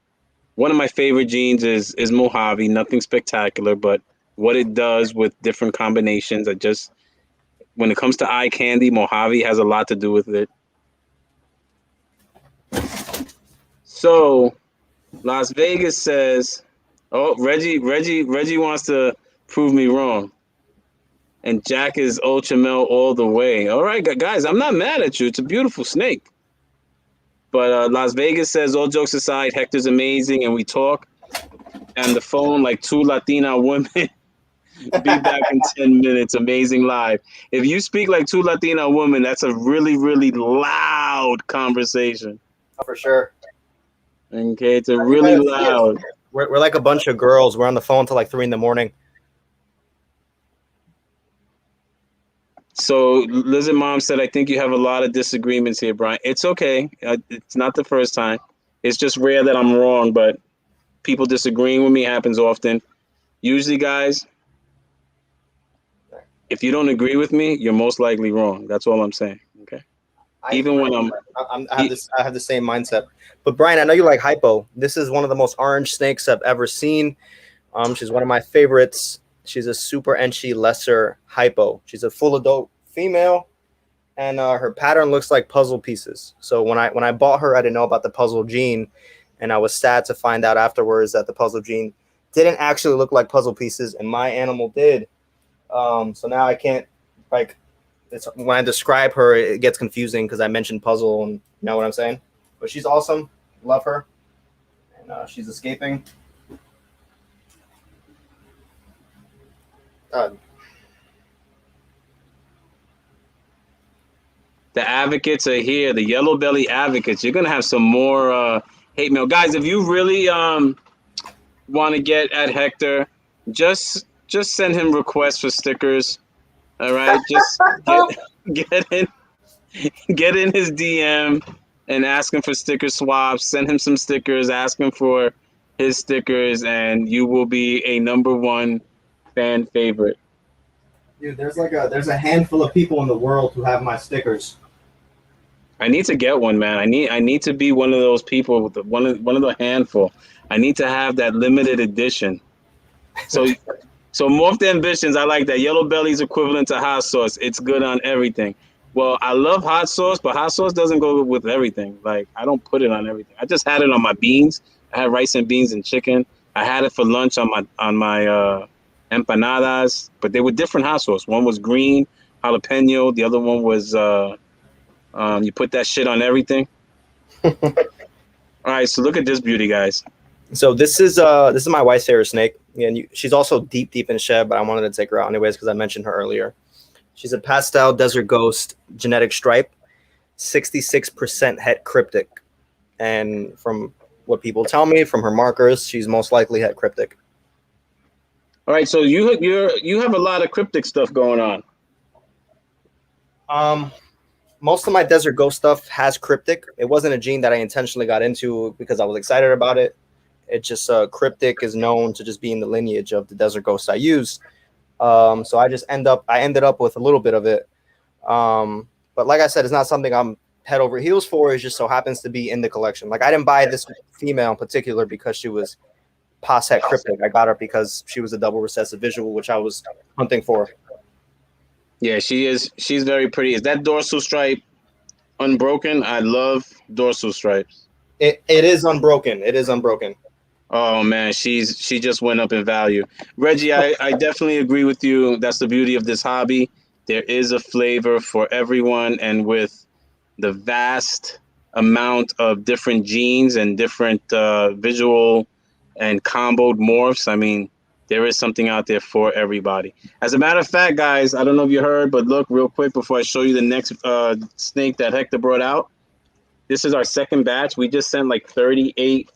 Speaker 1: One of my favorite genes is Mojave. Nothing spectacular, but what it does with different combinations, I just when it comes to eye candy, Mojave has a lot to do with it. So Las Vegas says, "Oh, Reggie wants to prove me wrong." And Jack is Ultra Mel all the way. All right, guys, I'm not mad at you. It's a beautiful snake. But Las Vegas says, all jokes aside, Hector's amazing, and we talk on the phone like two Latina women. Be back in 10 minutes. Amazing live. If you speak like two Latina women, that's a really, really loud conversation.
Speaker 2: For sure.
Speaker 1: Okay, it's a really loud.
Speaker 2: We're like a bunch of girls. We're on the phone till like 3 a.m.
Speaker 1: So Lizard Mom said, I think you have a lot of disagreements here, Brian. It's okay. It's not the first time. It's just rare that I'm wrong, but people disagreeing with me happens often. Usually, guys, if you don't agree with me, you're most likely wrong. That's all I'm saying. Okay. Even when
Speaker 2: I have the same mindset. But Brian, I know you like hypo. This is one of the most orange snakes I've ever seen. She's one of my favorites. She's a super enchi lesser hypo. She's a full adult female, and her pattern looks like puzzle pieces. So when I bought her, I didn't know about the puzzle gene, and I was sad to find out afterwards that the puzzle gene didn't actually look like puzzle pieces, and my animal did. So now I can't when I describe her, it gets confusing because I mentioned puzzle, and you know what I'm saying. But she's awesome. Love her, and she's escaping.
Speaker 1: the advocates are here, the yellow belly advocates, you're gonna have some more hate mail, guys. If you really want to get at Hector, just send him requests for stickers. All right, just get in get in his DM and ask him for sticker swaps. Send him some stickers. Ask him for his stickers, and you will be a #1 fan favorite.
Speaker 2: Dude, there's a handful of people in the world who have my stickers.
Speaker 1: I need to get one, man. I need to be one of those people with one of the handful. I need to have that limited edition. So Morphed Ambitions, I like that. Yellow Belly's equivalent to hot sauce. It's good on everything. Well, I love hot sauce, but hot sauce doesn't go with everything. Like, I don't put it on everything. I just had it on my beans. I had rice and beans and chicken. I had it for lunch on my empanadas, but they were different hot sauce. One was green jalapeno. The other one was you put that shit on everything. All right, so look at this beauty, guys.
Speaker 2: So this is my wife's favorite snake, and she's also deep in shed, but I wanted to take her out anyways because I mentioned her earlier. She's a pastel desert ghost genetic stripe, 66% het cryptic, and from what people tell me from her markers, she's most likely het cryptic.
Speaker 1: All right, so you have a lot of cryptic stuff going on.
Speaker 2: Most of my desert ghost stuff has cryptic. It wasn't a gene that I intentionally got into because I was excited about it. It just cryptic is known to just be in the lineage of the desert ghosts I use. So I ended up with a little bit of it. But like I said, it's not something I'm head over heels for. It just so happens to be in the collection. Like I didn't buy this female in particular because she was past het cryptic. I got her because she was a double recessive visual, which I was hunting for.
Speaker 1: Yeah, she is. She's very pretty. Is that dorsal stripe unbroken? I love dorsal stripes.
Speaker 2: It is unbroken. It is unbroken.
Speaker 1: Oh man, she just went up in value. Reggie, I definitely agree with you. That's the beauty of this hobby. There is a flavor for everyone, and with the vast amount of different genes and different visual and comboed morphs, I mean, there is something out there for everybody. As a matter of fact, guys, I don't know if you heard, but look real quick before I show you the next snake that Hector brought out. This is our second batch. We just sent like 38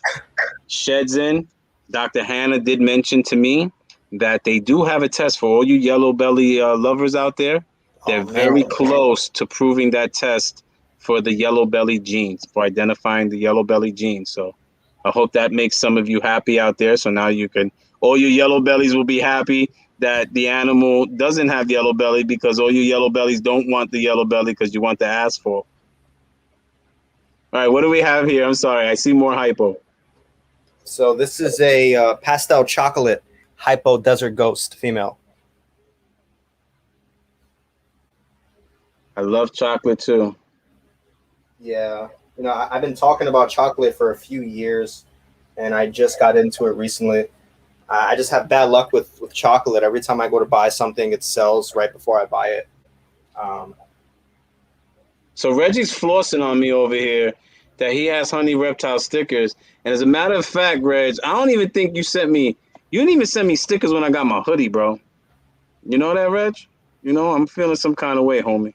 Speaker 1: sheds in. Dr. Hannah did mention to me that they do have a test for all you yellow belly lovers out there. They're
Speaker 2: Oh man.
Speaker 1: very close to proving that test for the yellow belly genes, for identifying the yellow belly genes. So I hope that makes some of you happy out there. So now you can, all you yellow bellies will be happy that the animal doesn't have yellow belly, because all you yellow bellies don't want the yellow belly because you want the asphalt. All right, what do we have here? I'm sorry, I see more hypo.
Speaker 2: So this is a pastel chocolate hypo desert ghost female.
Speaker 1: I love chocolate too.
Speaker 2: Yeah, I've been talking about chocolate for a few years, and I just got into it recently. I just have bad luck with chocolate. Every time I go to buy something, it sells right before I buy it. Um,
Speaker 1: So Reggie's flossing on me over here that he has Honey Reptile stickers. And as a matter of fact, Reg, I don't even think you sent me. You didn't even send me stickers when I got my hoodie, bro. You know that, Reg? You know I'm feeling some kind of way, homie.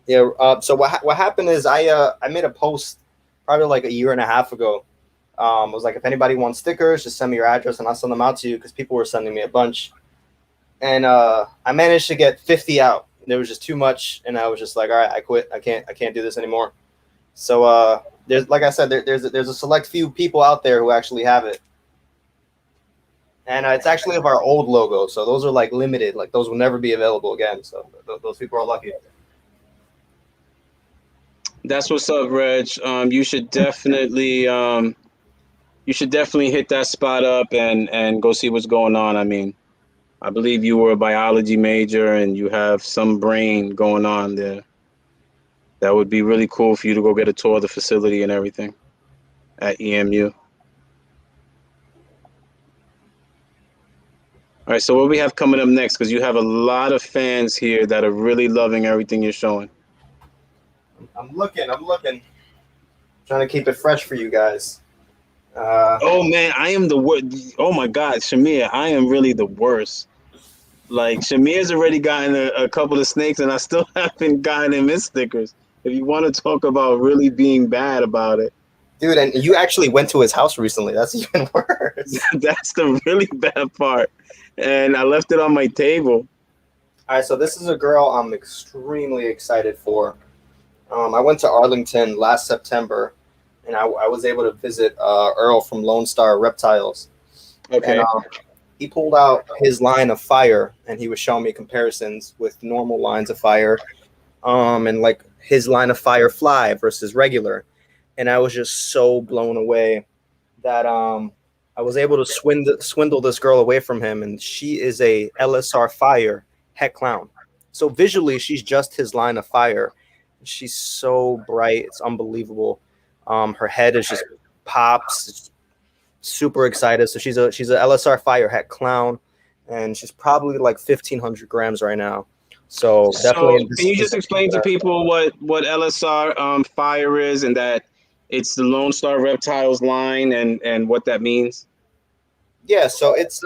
Speaker 2: yeah. So what happened is I made a post probably like a year and a half ago. It was like, if anybody wants stickers, just send me your address and I'll send them out to you, because people were sending me a bunch. And I managed to get 50 out. There was just too much, and I was just like, all right, I quit. I can't do this anymore. So there's, like I said, there's a select few people out there who actually have it, and it's actually of our old logo. So those are like limited. Like those will never be available again. So those people are lucky.
Speaker 1: That's what's up, Reg. You should definitely hit that spot up and go see what's going on. I mean, I believe you were a biology major and you have some brain going on there. That would be really cool for you to go get a tour of the facility and everything at EMU. All right, so what we have coming up next, because you have a lot of fans here that are really loving everything you're showing.
Speaker 2: I'm looking, trying to keep it fresh for you guys.
Speaker 1: Oh man, I am the worst. Oh my God, Shamir, I am really the worst. Like Shamir's already gotten a couple of snakes, and I still haven't gotten him his stickers. If you want to talk about really being bad about it,
Speaker 2: Dude, and you actually went to his house recently. That's even worse.
Speaker 1: that's the really bad part. And I left it on my table.
Speaker 2: All right, so this is a girl I'm extremely excited for. I went to Arlington last September, and I was able to visit Earl from Lone Star Reptiles.
Speaker 1: Okay.
Speaker 2: And he pulled out his line of fire, and he was showing me comparisons with normal lines of fire, and like his line of fire fly versus regular. And I was just so blown away that I was able to swindle this girl away from him, and she is a LSR fire het clown. So visually, she's just his line of fire. She's so bright, it's unbelievable. Her head is just pops. It's super excited. So she's a LSR fire het clown. and she's probably like 1,500 grams right now. So
Speaker 1: So
Speaker 2: definitely,
Speaker 1: can you just explain to people what LSR fire is, and that it's the Lone Star Reptiles line, and what that means?
Speaker 2: yeah. So it's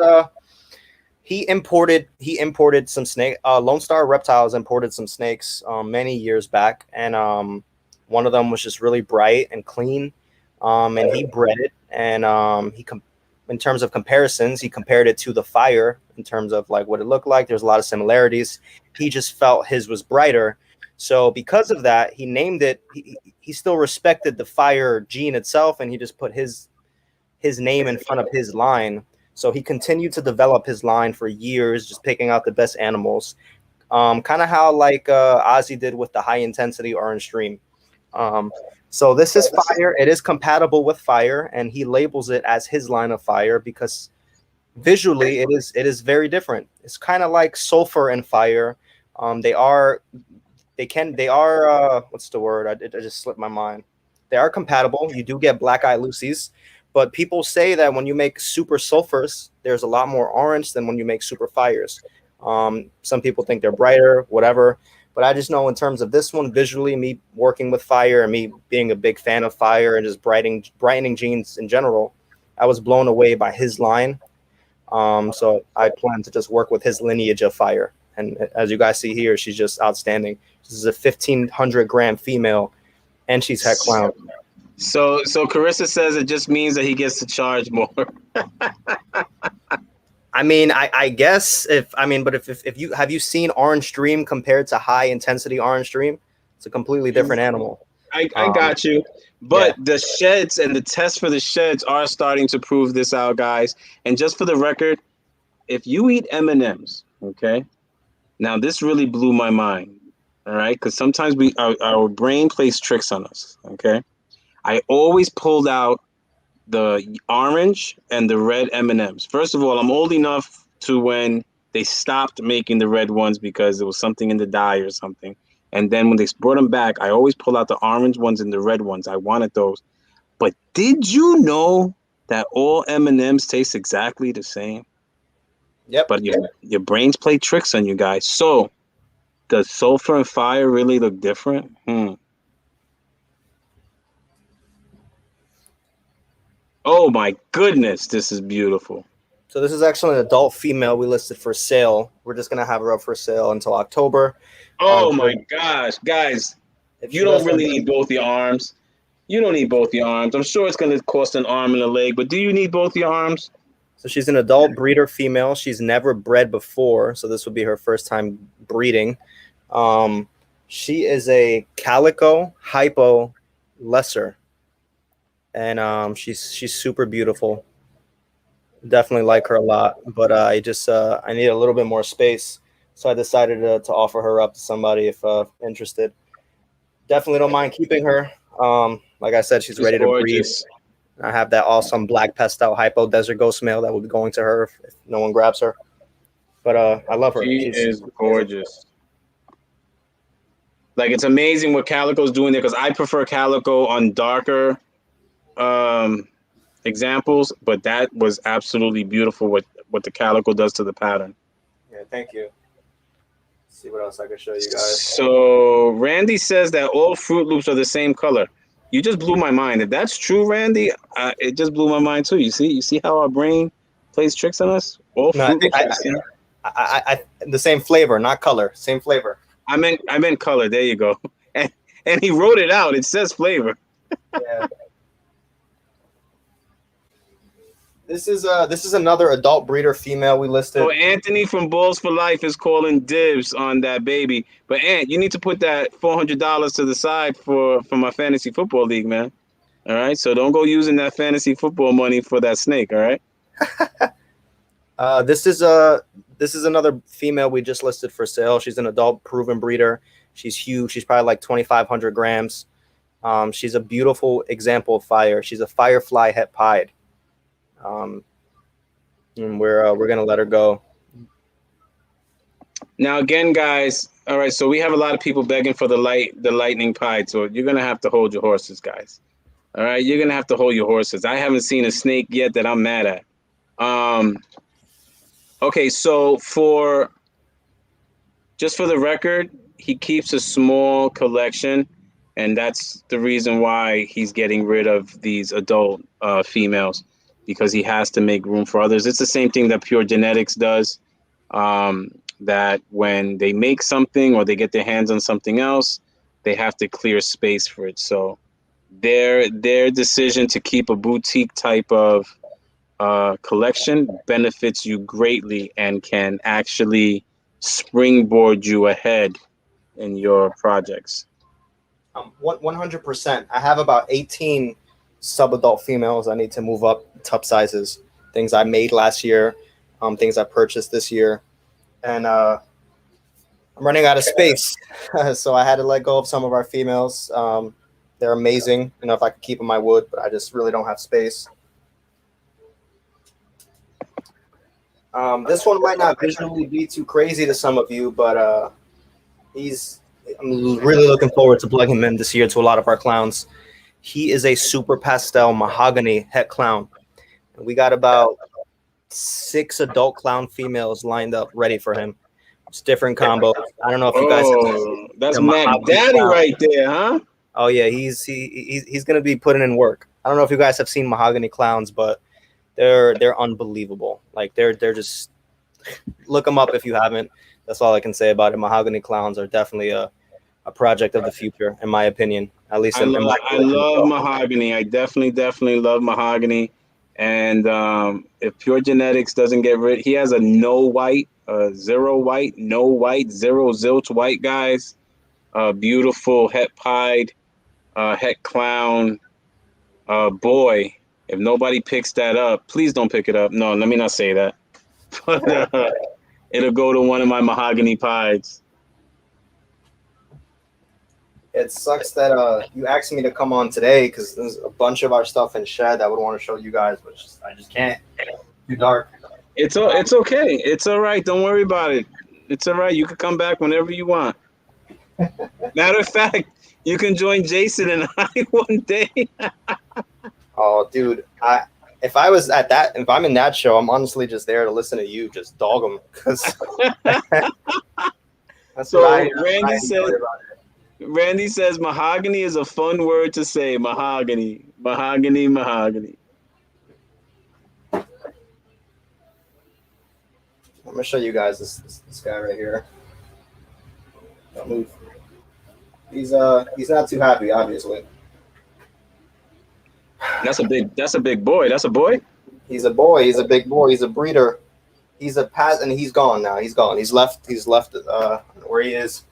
Speaker 2: he imported some snake. Lone Star Reptiles imported some snakes many years back, and one of them was just really bright and clean, and he bred it, and in terms of comparisons, he compared it to the fire in terms of like what it looked like. There's a lot of similarities. He just felt his was brighter, so because of that, he named it. He still respected the fire gene itself, and he just put his name in front of his line. So he continued to develop his line for years, just picking out the best animals. Kind of how like Ozzy did with the high intensity orange stream. Um, so this is fire. It is compatible with fire, and he labels it as his line of fire because visually it is very different. It's kind of like sulfur and fire. They are what's the word? I just slipped my mind. They are compatible. You do get black eye Lucy's, but people say that when you make super sulfurs, there's a lot more orange than when you make super fires. Some people think they're brighter, whatever. But I just know in terms of this one, visually, me working with fire and me being a big fan of fire and just brightening genes in general, I was blown away by his line. So I plan to just work with his lineage of fire. And as you guys see here, she's just outstanding. This is a 1,500-gram female, and she's het clown.
Speaker 1: So Carissa says it just means that he gets to charge more.
Speaker 2: I mean, I guess but if you have you seen Orange Stream compared to high intensity Orange Stream, it's a completely different animal.
Speaker 1: I got you. But the sheds and the tests for the sheds are starting to prove this out, guys. And just for the record, if you eat M&Ms, okay, now this really blew my mind, all right, because sometimes our brain plays tricks on us, okay. I always pulled out the orange and the red M&Ms. First of all, I'm old enough to when they stopped making the red ones because there was something in the dye or something. And then when they brought them back, I always pull out the orange ones and the red ones. I wanted those. But did you know that all M&Ms taste exactly the same?
Speaker 2: Yep.
Speaker 1: But your brains play tricks on you guys. So does sulfur and fire really look different? Oh my goodness, this is beautiful.
Speaker 2: So this is actually an adult female we listed for sale. We're just gonna have her up for sale until October.
Speaker 1: Oh my gosh, guys, you don't really need both your arms. You don't need both your arms. I'm sure it's going to cost an arm and a leg, but do you need both your arms?
Speaker 2: So she's an adult breeder female. She's never bred before, so this would be her first time breeding. She is a calico hypo lesser, and she's super beautiful. Definitely like her a lot, but I need a little bit more space, so I decided to offer her up to somebody if interested. Definitely don't mind keeping her. Like I said, she's ready to breed. I have that awesome black pastel hypo desert ghost male that will be going to her if no one grabs her. But I love her.
Speaker 1: She is gorgeous. Like, it's amazing what Calico's doing there, because I prefer Calico on darker examples, but that was absolutely beautiful what the Calico does to the pattern.
Speaker 2: Yeah, thank you. Let's see what else I can show you guys.
Speaker 1: So Randy says that all Fruit Loops are the same color. You just blew my mind. If that's true, Randy, it just blew my mind too. You see how our brain plays tricks on us? All Fruit Loops are the same.
Speaker 2: The same flavor, not color. Same flavor.
Speaker 1: I meant color. There you go. And he wrote it out. It says flavor.
Speaker 2: Yeah. This is another adult breeder female we listed.
Speaker 1: So Anthony from Balls for Life is calling dibs on that baby. But Ant, you need to put that $400 to the side for my fantasy football league, man. All right. So don't go using that fantasy football money for that snake. All right.
Speaker 2: This is another female we just listed for sale. She's an adult proven breeder. She's huge. She's probably like 2,500 grams. She's a beautiful example of fire. She's a firefly het pied. And we're gonna let her go.
Speaker 1: Now again, guys. All right. So we have a lot of people begging for the lightning pied. So you're gonna have to hold your horses, guys. All right. You're gonna have to hold your horses. I haven't seen a snake yet that I'm mad at. Okay, so for just for the record, he keeps a small collection, and that's the reason why he's getting rid of these adult females because he has to make room for others. It's the same thing that Pure Genetics does. That when they make something or they get their hands on something else, they have to clear space for it. So their decision to keep a boutique type of collection benefits you greatly and can actually springboard you ahead in your projects.
Speaker 2: 100%. I have about 18 sub-adult females. I need to move up top sizes. Things I made last year, things I purchased this year, and I'm running out of space, so I had to let go of some of our females. They're amazing. You know, if I could keep them, I would, but I just really don't have space. This one might not visually be too crazy to some of you, but I'm really looking forward to plugging him in this year to a lot of our clowns. He is a super pastel mahogany het clown. And we got about 6 adult clown females lined up ready for him. It's different combos. I don't know if you guys have
Speaker 1: Oh, that's
Speaker 2: the
Speaker 1: Mac
Speaker 2: mahogany
Speaker 1: Daddy
Speaker 2: clown.
Speaker 1: right there, huh?
Speaker 2: Oh yeah, he's gonna be putting in work. I don't know if you guys have seen mahogany clowns, but they're unbelievable. Like they're just look them up if you haven't. That's all I can say about it. Mahogany clowns are definitely a project of the future, in my opinion. At least in my
Speaker 1: I
Speaker 2: collection.
Speaker 1: love mahogany. I definitely love mahogany. And if Pure Genetics doesn't get rid, he has a no white, zero white, no white, zero zilch white guys. Beautiful het pied, het clown. Boy, if nobody picks that up, please don't pick it up. No, let me not say that. But it'll go to one of my mahogany pies.
Speaker 2: It sucks that you asked me to come on today because there's a bunch of our stuff in shed I would want to show you guys, but I just can't. Too dark.
Speaker 1: It's okay. It's all right. Don't worry about it. It's all right. You can come back whenever you want. Matter of fact, you can join Jason and I one day.
Speaker 2: Oh, dude, if I'm in that show, I'm honestly just there to listen to you just dog them because that's
Speaker 1: So
Speaker 2: what
Speaker 1: Randy
Speaker 2: I
Speaker 1: said.
Speaker 2: enjoy about it.
Speaker 1: Randy says mahogany is a fun word to say. Mahogany, mahogany, mahogany.
Speaker 2: I'm gonna show you guys this guy right here. Don't move. He's not too happy, obviously.
Speaker 1: That's a big boy. That's a boy.
Speaker 2: He's a boy. He's a big boy. He's a breeder. He's a and he's gone now. He's gone. He's left. Where he is.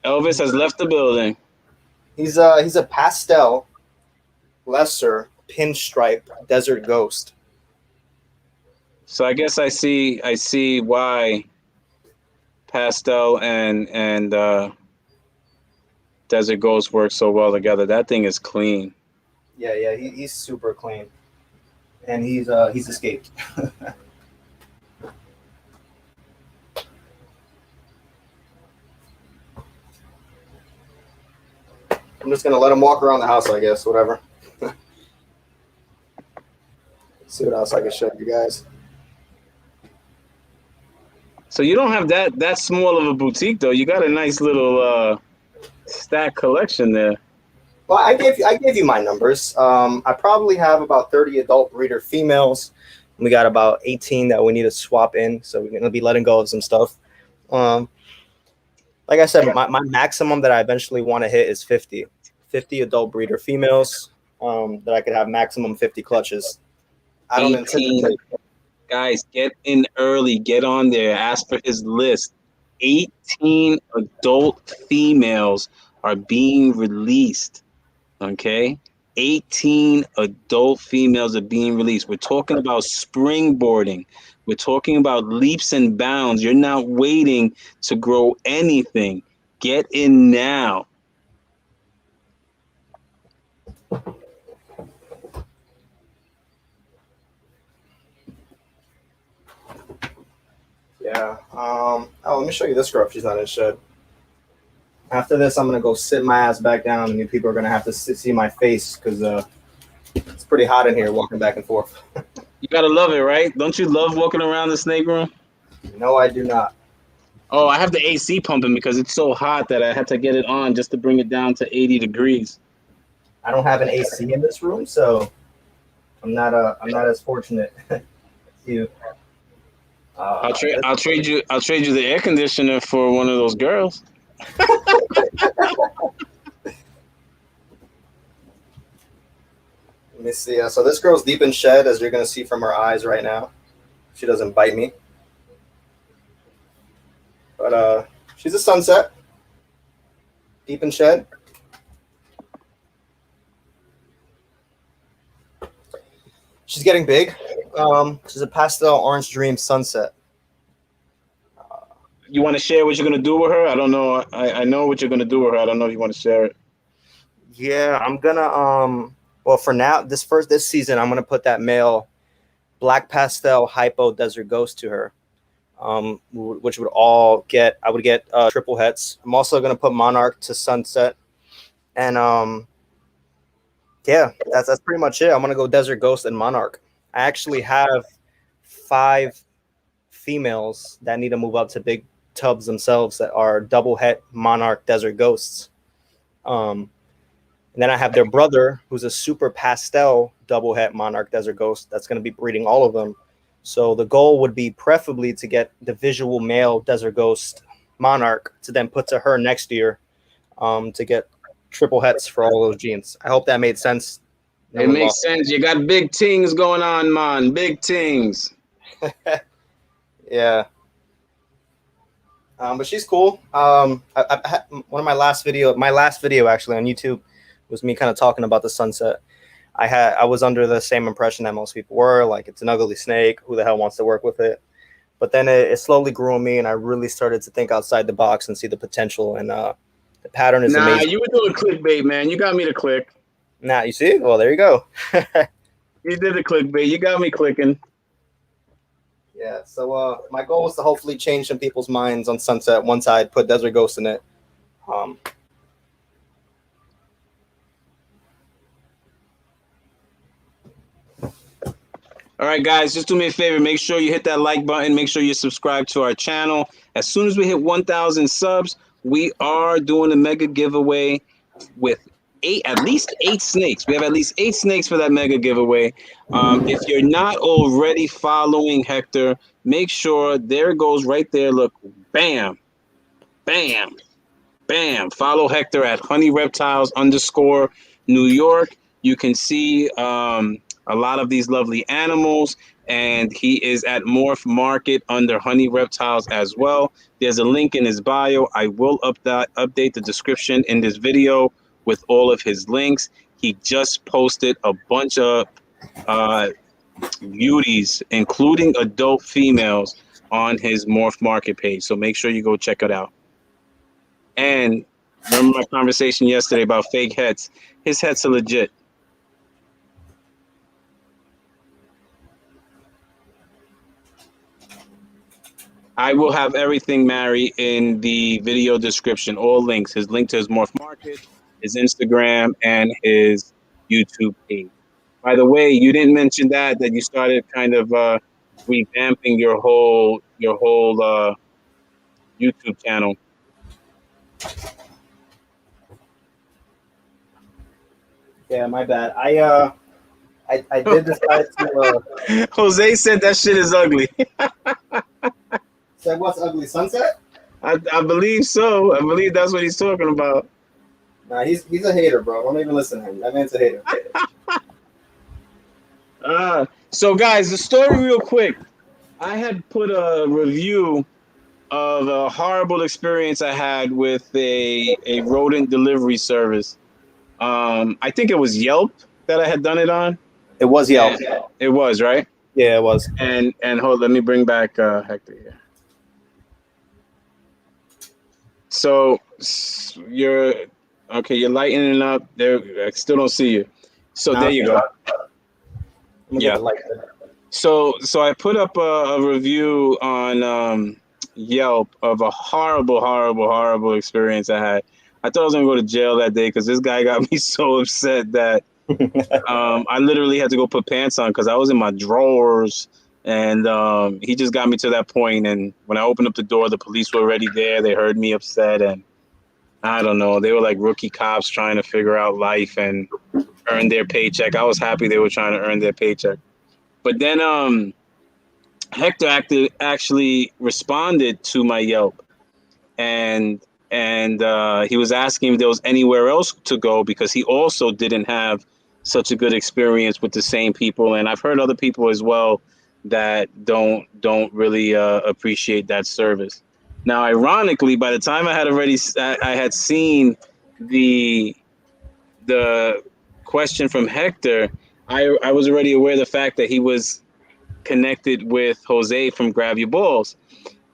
Speaker 1: Elvis has left the building.
Speaker 2: He's a pastel, lesser pinstripe desert ghost.
Speaker 1: So I guess I see why pastel and desert ghost work so well together. That thing is clean.
Speaker 2: Yeah. He's super clean, and he's escaped. I'm just gonna let him walk around the house, I guess. Whatever. See what else I can show you guys.
Speaker 1: So you don't have that small of a boutique though. You got a nice little stack collection there.
Speaker 2: Well, I gave you my numbers. I probably have about 30 adult breeder females. We got about 18 that we need to swap in, so we're gonna be letting go of some stuff. Like I said, my maximum that I eventually want to hit is 50 adult breeder females. That I could have maximum 50 clutches. I don't
Speaker 1: 18.
Speaker 2: anticipate.
Speaker 1: Guys, get in early. Get on there. Ask for his list. 18 adult females are being released. Okay? 18 adult females are being released. We're talking about springboarding. We're talking about leaps and bounds. You're not waiting to grow anything. Get in now.
Speaker 2: Yeah. Let me show you this girl if she's not in shed. After this, I'm gonna go sit my ass back down, and you people are gonna have to see my face because it's pretty hot in here walking back and forth.
Speaker 1: You gotta love it, right? Don't you love walking around the snake room?
Speaker 2: No, I do not.
Speaker 1: Oh, I have the AC pumping because it's so hot that I had to get it on just to bring it down to 80 degrees.
Speaker 2: I don't have an AC in this room, so I'm not as fortunate as you. This,
Speaker 1: I'll trade you the air conditioner for one of those girls.
Speaker 2: let me see. So this girl's deep in shed, as you're gonna see from her eyes right now. She doesn't bite me, but she's a sunset, deep in shed. She's getting big. She's a pastel orange dream sunset.
Speaker 1: You want to share what you're gonna do with her? I don't know. I know what you're gonna do with her. I don't know if you want to share it.
Speaker 2: Yeah, I'm gonna well, for now, this season, I'm gonna put that male black pastel hypo desert ghost to her, which would all get I would get triple hets. I'm also gonna put monarch to sunset, and yeah, that's pretty much it. I'm gonna go desert ghost and monarch. I actually have 5 females that need to move up to big tubs themselves that are double het monarch desert ghosts. And then I have their brother, who's a super pastel double het monarch desert ghost. That's going to be breeding all of them. So the goal would be preferably to get the visual male desert ghost monarch to then put to her next year, to get triple hets for all those genes. I hope that made sense. No
Speaker 1: It
Speaker 2: one
Speaker 1: makes
Speaker 2: lost.
Speaker 1: sense. You got big things going on, man. Big things.
Speaker 2: Yeah. But she's cool. One of my last video actually on YouTube was me kind of talking about the sunset. I was under the same impression that most people were, like it's an ugly snake. Who the hell wants to work with it? But then it slowly grew on me, and I really started to think outside the box and see the potential. And the pattern is
Speaker 1: Nah,
Speaker 2: amazing.
Speaker 1: you were doing clickbait, man. You got me to click.
Speaker 2: Nah, you see? Well, there you go.
Speaker 1: You did the clickbait. You got me clicking.
Speaker 2: Yeah. So my goal was to hopefully change some people's minds on sunset once I put Desert Ghost in it.
Speaker 1: All right, guys, just do me a favor. Make sure you hit that like button. Make sure you subscribe to our channel. As soon as we hit 1,000 subs, we are doing a mega giveaway with at least 8 snakes. We have at least 8 snakes for that mega giveaway. If you're not already following Hector, make sure there it goes right there. Look, bam, bam, bam. Follow Hector at Honey Reptiles _ New York. You can see a lot of these lovely animals, and he is at MorphMarket under Honey Reptiles as well. There's a link in his bio. I will update the description in this video with all of his links. He just posted a bunch of beauties, including adult females, on his MorphMarket page. So make sure you go check it out. And remember my conversation yesterday about fake hets? His hets are legit. I will have everything, Mary, in the video description. All links. His link to his MorphMarket, his Instagram, and his YouTube page. By the way, you didn't mention that you started kind of revamping your whole YouTube channel.
Speaker 2: Yeah, my bad. I did decide to.
Speaker 1: Jose said that shit is ugly.
Speaker 2: Said what's ugly sunset?
Speaker 1: I believe so. I believe that's what he's talking about.
Speaker 2: Nah, he's a hater, bro. Don't even listen to him. That man's a hater.
Speaker 1: So guys, the story real quick. I had put a review of a horrible experience I had with a rodent delivery service. I think it was Yelp that I had done it on.
Speaker 2: It was Yelp.
Speaker 1: It was, right?
Speaker 2: Yeah, it was.
Speaker 1: And hold, let me bring back Hector here. So you're okay. You're lightening up. There, I still don't see you. So there you go. Yeah. So I put up a review on Yelp of a horrible experience I had. I thought I was gonna go to jail that day because this guy got me so upset that I literally had to go put pants on because I was in my drawers And he just got me to that point. And when I opened up the door, the police were already there. They heard me upset, and I don't know. They were like rookie cops trying to figure out life and earn their paycheck. I was happy they were trying to earn their paycheck. But then Hector actually responded to my Yelp, and he was asking if there was anywhere else to go because he also didn't have such a good experience with the same people. And I've heard other people as well that don't really appreciate that service. Now, ironically, by the time I had seen the the question from Hector, I was already aware of the fact that he was connected with Jose from Grab Your Balls.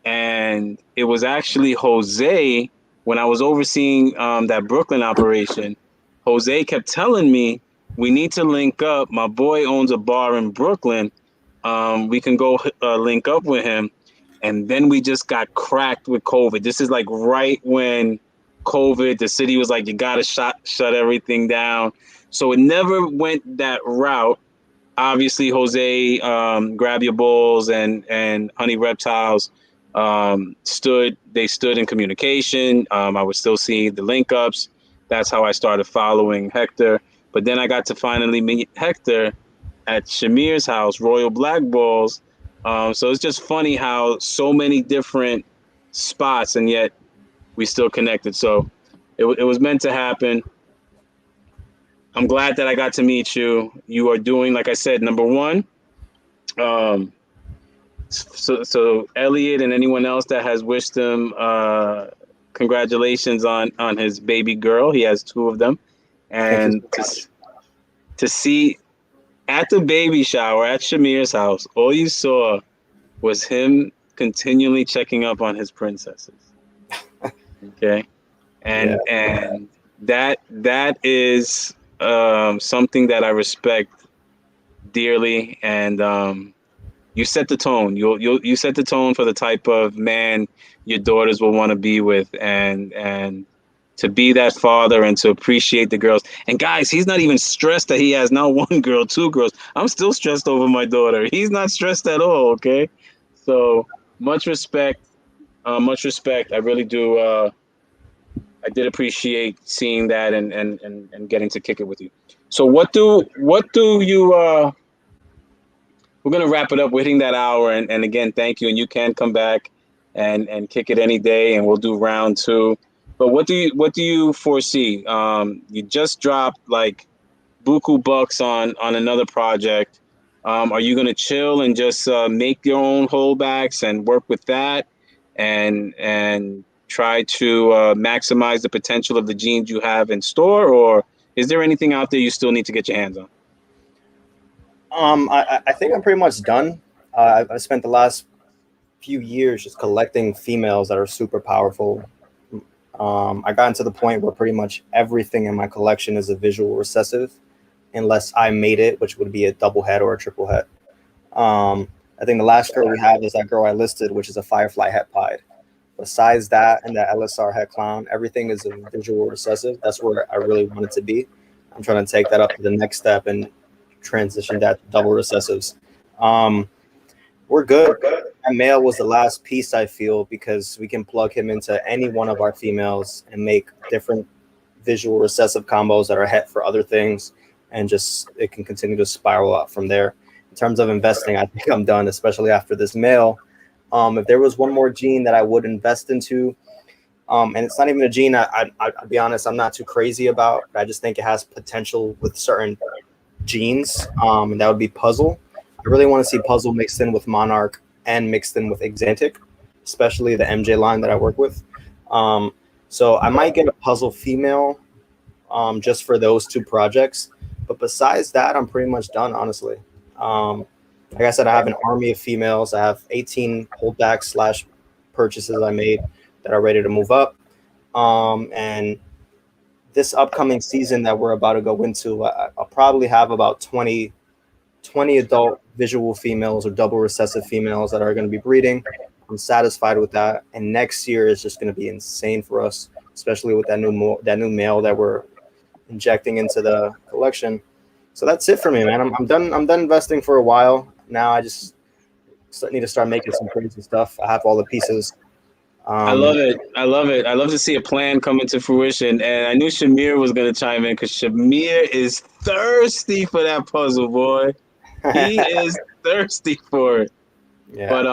Speaker 1: And it was actually Jose, when I was overseeing that Brooklyn operation, Jose kept telling me, we need to link up. My boy owns a bar in Brooklyn. We can go link up with him. And then we just got cracked with COVID. This is like right when COVID, the city was like, you got to shut everything down. So it never went that route. Obviously, Jose, Grab Your Balls, and Honey Reptiles stood in communication. I was still seeing the link ups. That's how I started following Hector. But then I got to finally meet Hector at Shamir's house, Royal Black Balls. So it's just funny how so many different spots, and yet we still connected. So it was meant to happen. I'm glad that I got to meet you. You are doing, like I said, number one. Um, so Elliot and anyone else that has wished him congratulations on his baby girl. He has two of them,
Speaker 2: Thank you
Speaker 1: and
Speaker 2: so much.
Speaker 1: to see at the baby shower at Shamir's house, all you saw was him continually checking up on his princesses. Okay,
Speaker 2: Yeah.
Speaker 1: and that is something that I respect dearly, and you set the tone. You set the tone for the type of man your daughters will want to be with, and to be that father and to appreciate the girls. And guys, he's not even stressed that he has not one girl, two girls. I'm still stressed over my daughter. He's not stressed at all. Okay, so much respect, much respect. I really do. I did appreciate seeing that and getting to kick it with you. So what do you we're gonna wrap it up. We're hitting that hour, and again, thank you. And you can come back and kick it any day, and we'll do round two. But what do you foresee? You just dropped like buku bucks on another project. Are you gonna chill and just make your own holdbacks and work with that, and try to maximize the potential of the genes you have in store, or is there anything out there you still need to get your hands on?
Speaker 2: I think I'm pretty much done. I spent the last few years just collecting females that are super powerful. I got to the point where pretty much everything in my collection is a visual recessive, unless I made it, which would be a double head or a triple head. I think the last girl we have is that girl I listed, which is a Firefly het pied. Besides that and the LSR het clown, everything is a visual recessive. That's where I really want it to be. I'm trying to take that up to the next step and transition that to double recessives. Um, we're good. That male was the last piece, I feel, because we can plug him into any one of our females and make different visual recessive combos that are het for other things, and just it can continue to spiral up from there. In terms of investing, I think I'm done, especially after this male. If there was one more gene that I would invest into, and it's not even a gene I'll be honest, I'm not too crazy about, but I just think it has potential with certain genes, and that would be Puzzle. I really want to see Puzzle mixed in with Monarch and mixed in with Exantic, especially the MJ line that I work with. Um, so I might get a Puzzle female, just for those two projects. But besides that, I'm pretty much done, honestly. Like I said, I have an army of females. I have 18 holdbacks slash purchases I made that are ready to move up. And this upcoming season that we're about to go into, I'll probably have about 20 adult visual females or double recessive females that are going to be breeding. I'm satisfied with that. And next year is just going to be insane for us, especially with that new male that we're injecting into the collection. So that's it for me, man. I'm done. I'm done investing for a while now. I just need to start making some crazy stuff. I have all the pieces.
Speaker 1: I
Speaker 2: Um,
Speaker 1: love it. I love it. I love to see a plan come into fruition. And I knew Shamir was going to chime in because Shamir is thirsty for that puzzle, boy. He is thirsty for it.
Speaker 2: yeah,
Speaker 1: But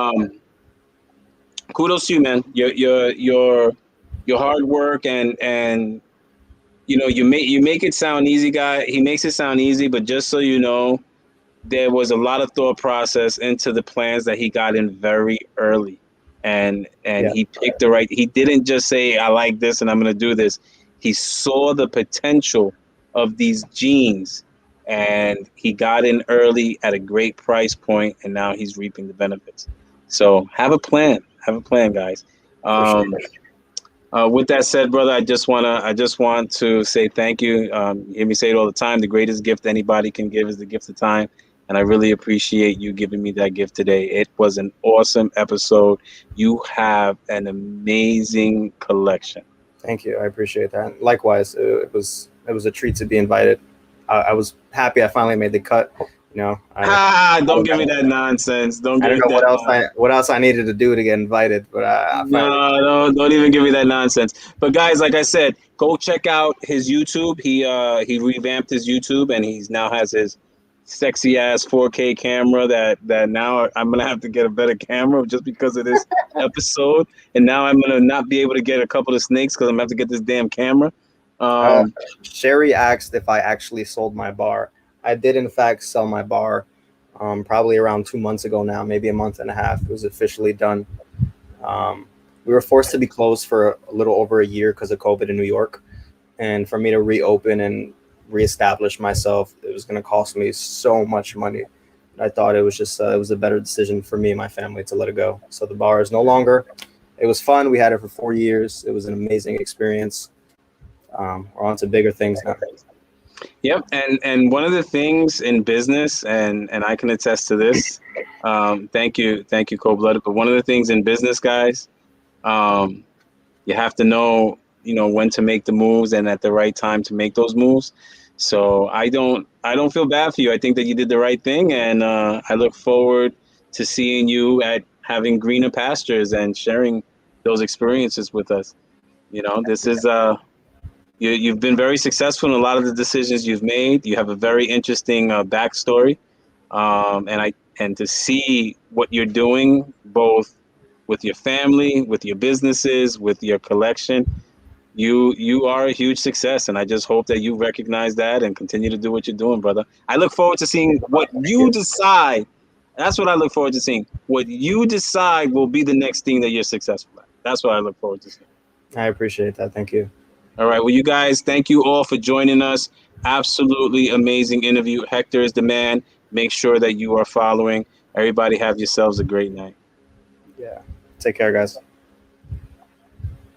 Speaker 1: kudos to you, man. Your hard work and you make it sound easy, guy. He makes it sound easy, but just so you know, there was a lot of thought process into the plans that he got in very early, and
Speaker 2: yeah,
Speaker 1: he picked the right. He didn't just say I like this and I'm going to do this. He saw the potential of these genes, and he got in early at a great price point, and now he's reaping the benefits. So have a plan, guys.
Speaker 2: for sure.
Speaker 1: um, with that said, brother, I just want to say thank you. You hear me say it all the time. The greatest gift anybody can give is the gift of time, and I really appreciate you giving me that gift today. It was an awesome episode. You have an amazing collection.
Speaker 2: Thank you. I appreciate that. Likewise, it was a treat to be invited. I was happy I finally made the cut. You know,
Speaker 1: Ah,
Speaker 2: I
Speaker 1: don't
Speaker 2: don't
Speaker 1: give me
Speaker 2: know,
Speaker 1: that nonsense. Don't
Speaker 2: I
Speaker 1: give
Speaker 2: don't
Speaker 1: me
Speaker 2: know
Speaker 1: that nonsense.
Speaker 2: what else I needed to do to get invited, but I finally.
Speaker 1: No, don't even give me that nonsense. But guys, like I said, go check out his YouTube. He revamped his YouTube, and he's now has his sexy ass 4K camera that now I'm gonna have to get a better camera just because of this episode. And now I'm gonna not be able to get a couple of snakes because I'm gonna have to get this damn camera.
Speaker 2: Uh,
Speaker 1: Um,
Speaker 2: Sherry asked if I actually sold my bar. I did, in fact, sell my bar. Probably around 2 months ago now, maybe a month and a half. It was officially done. Um, we were forced to be closed for a little over a year because of COVID in New York, and for me to reopen and reestablish myself, it was going to cost me so much money. I thought it was a better decision for me and my family to let it go. So the bar is no longer. It was fun. We had it for 4 years. It was an amazing experience. We're on to bigger things now.
Speaker 1: Yep, and one of the things in business, and I can attest to this. Thank you, Cold Blooded. But one of the things in business, guys, um, you have to know, when to make the moves and at the right time to make those moves. So I don't feel bad for you. I think that you did the right thing, and I look forward to seeing you at having greener pastures and sharing those experiences with us. This is you've been very successful in a lot of the decisions you've made. You have a very interesting backstory, and to see what you're doing, both with your family, with your businesses, with your collection, you are a huge success, and I just hope that you recognize that and continue to do what you're doing, brother. I look forward to seeing what
Speaker 2: Thank
Speaker 1: you
Speaker 2: you.
Speaker 1: decide. That's what I look forward to seeing. What you decide will be the next thing that you're successful at. That's what I look forward to seeing.
Speaker 2: I appreciate that. Thank you.
Speaker 1: All right. Well, you guys, thank you all for joining us. Absolutely amazing interview. Hector is the man. Make sure that you are following. Everybody have yourselves a great night.
Speaker 2: Yeah. Take care, guys.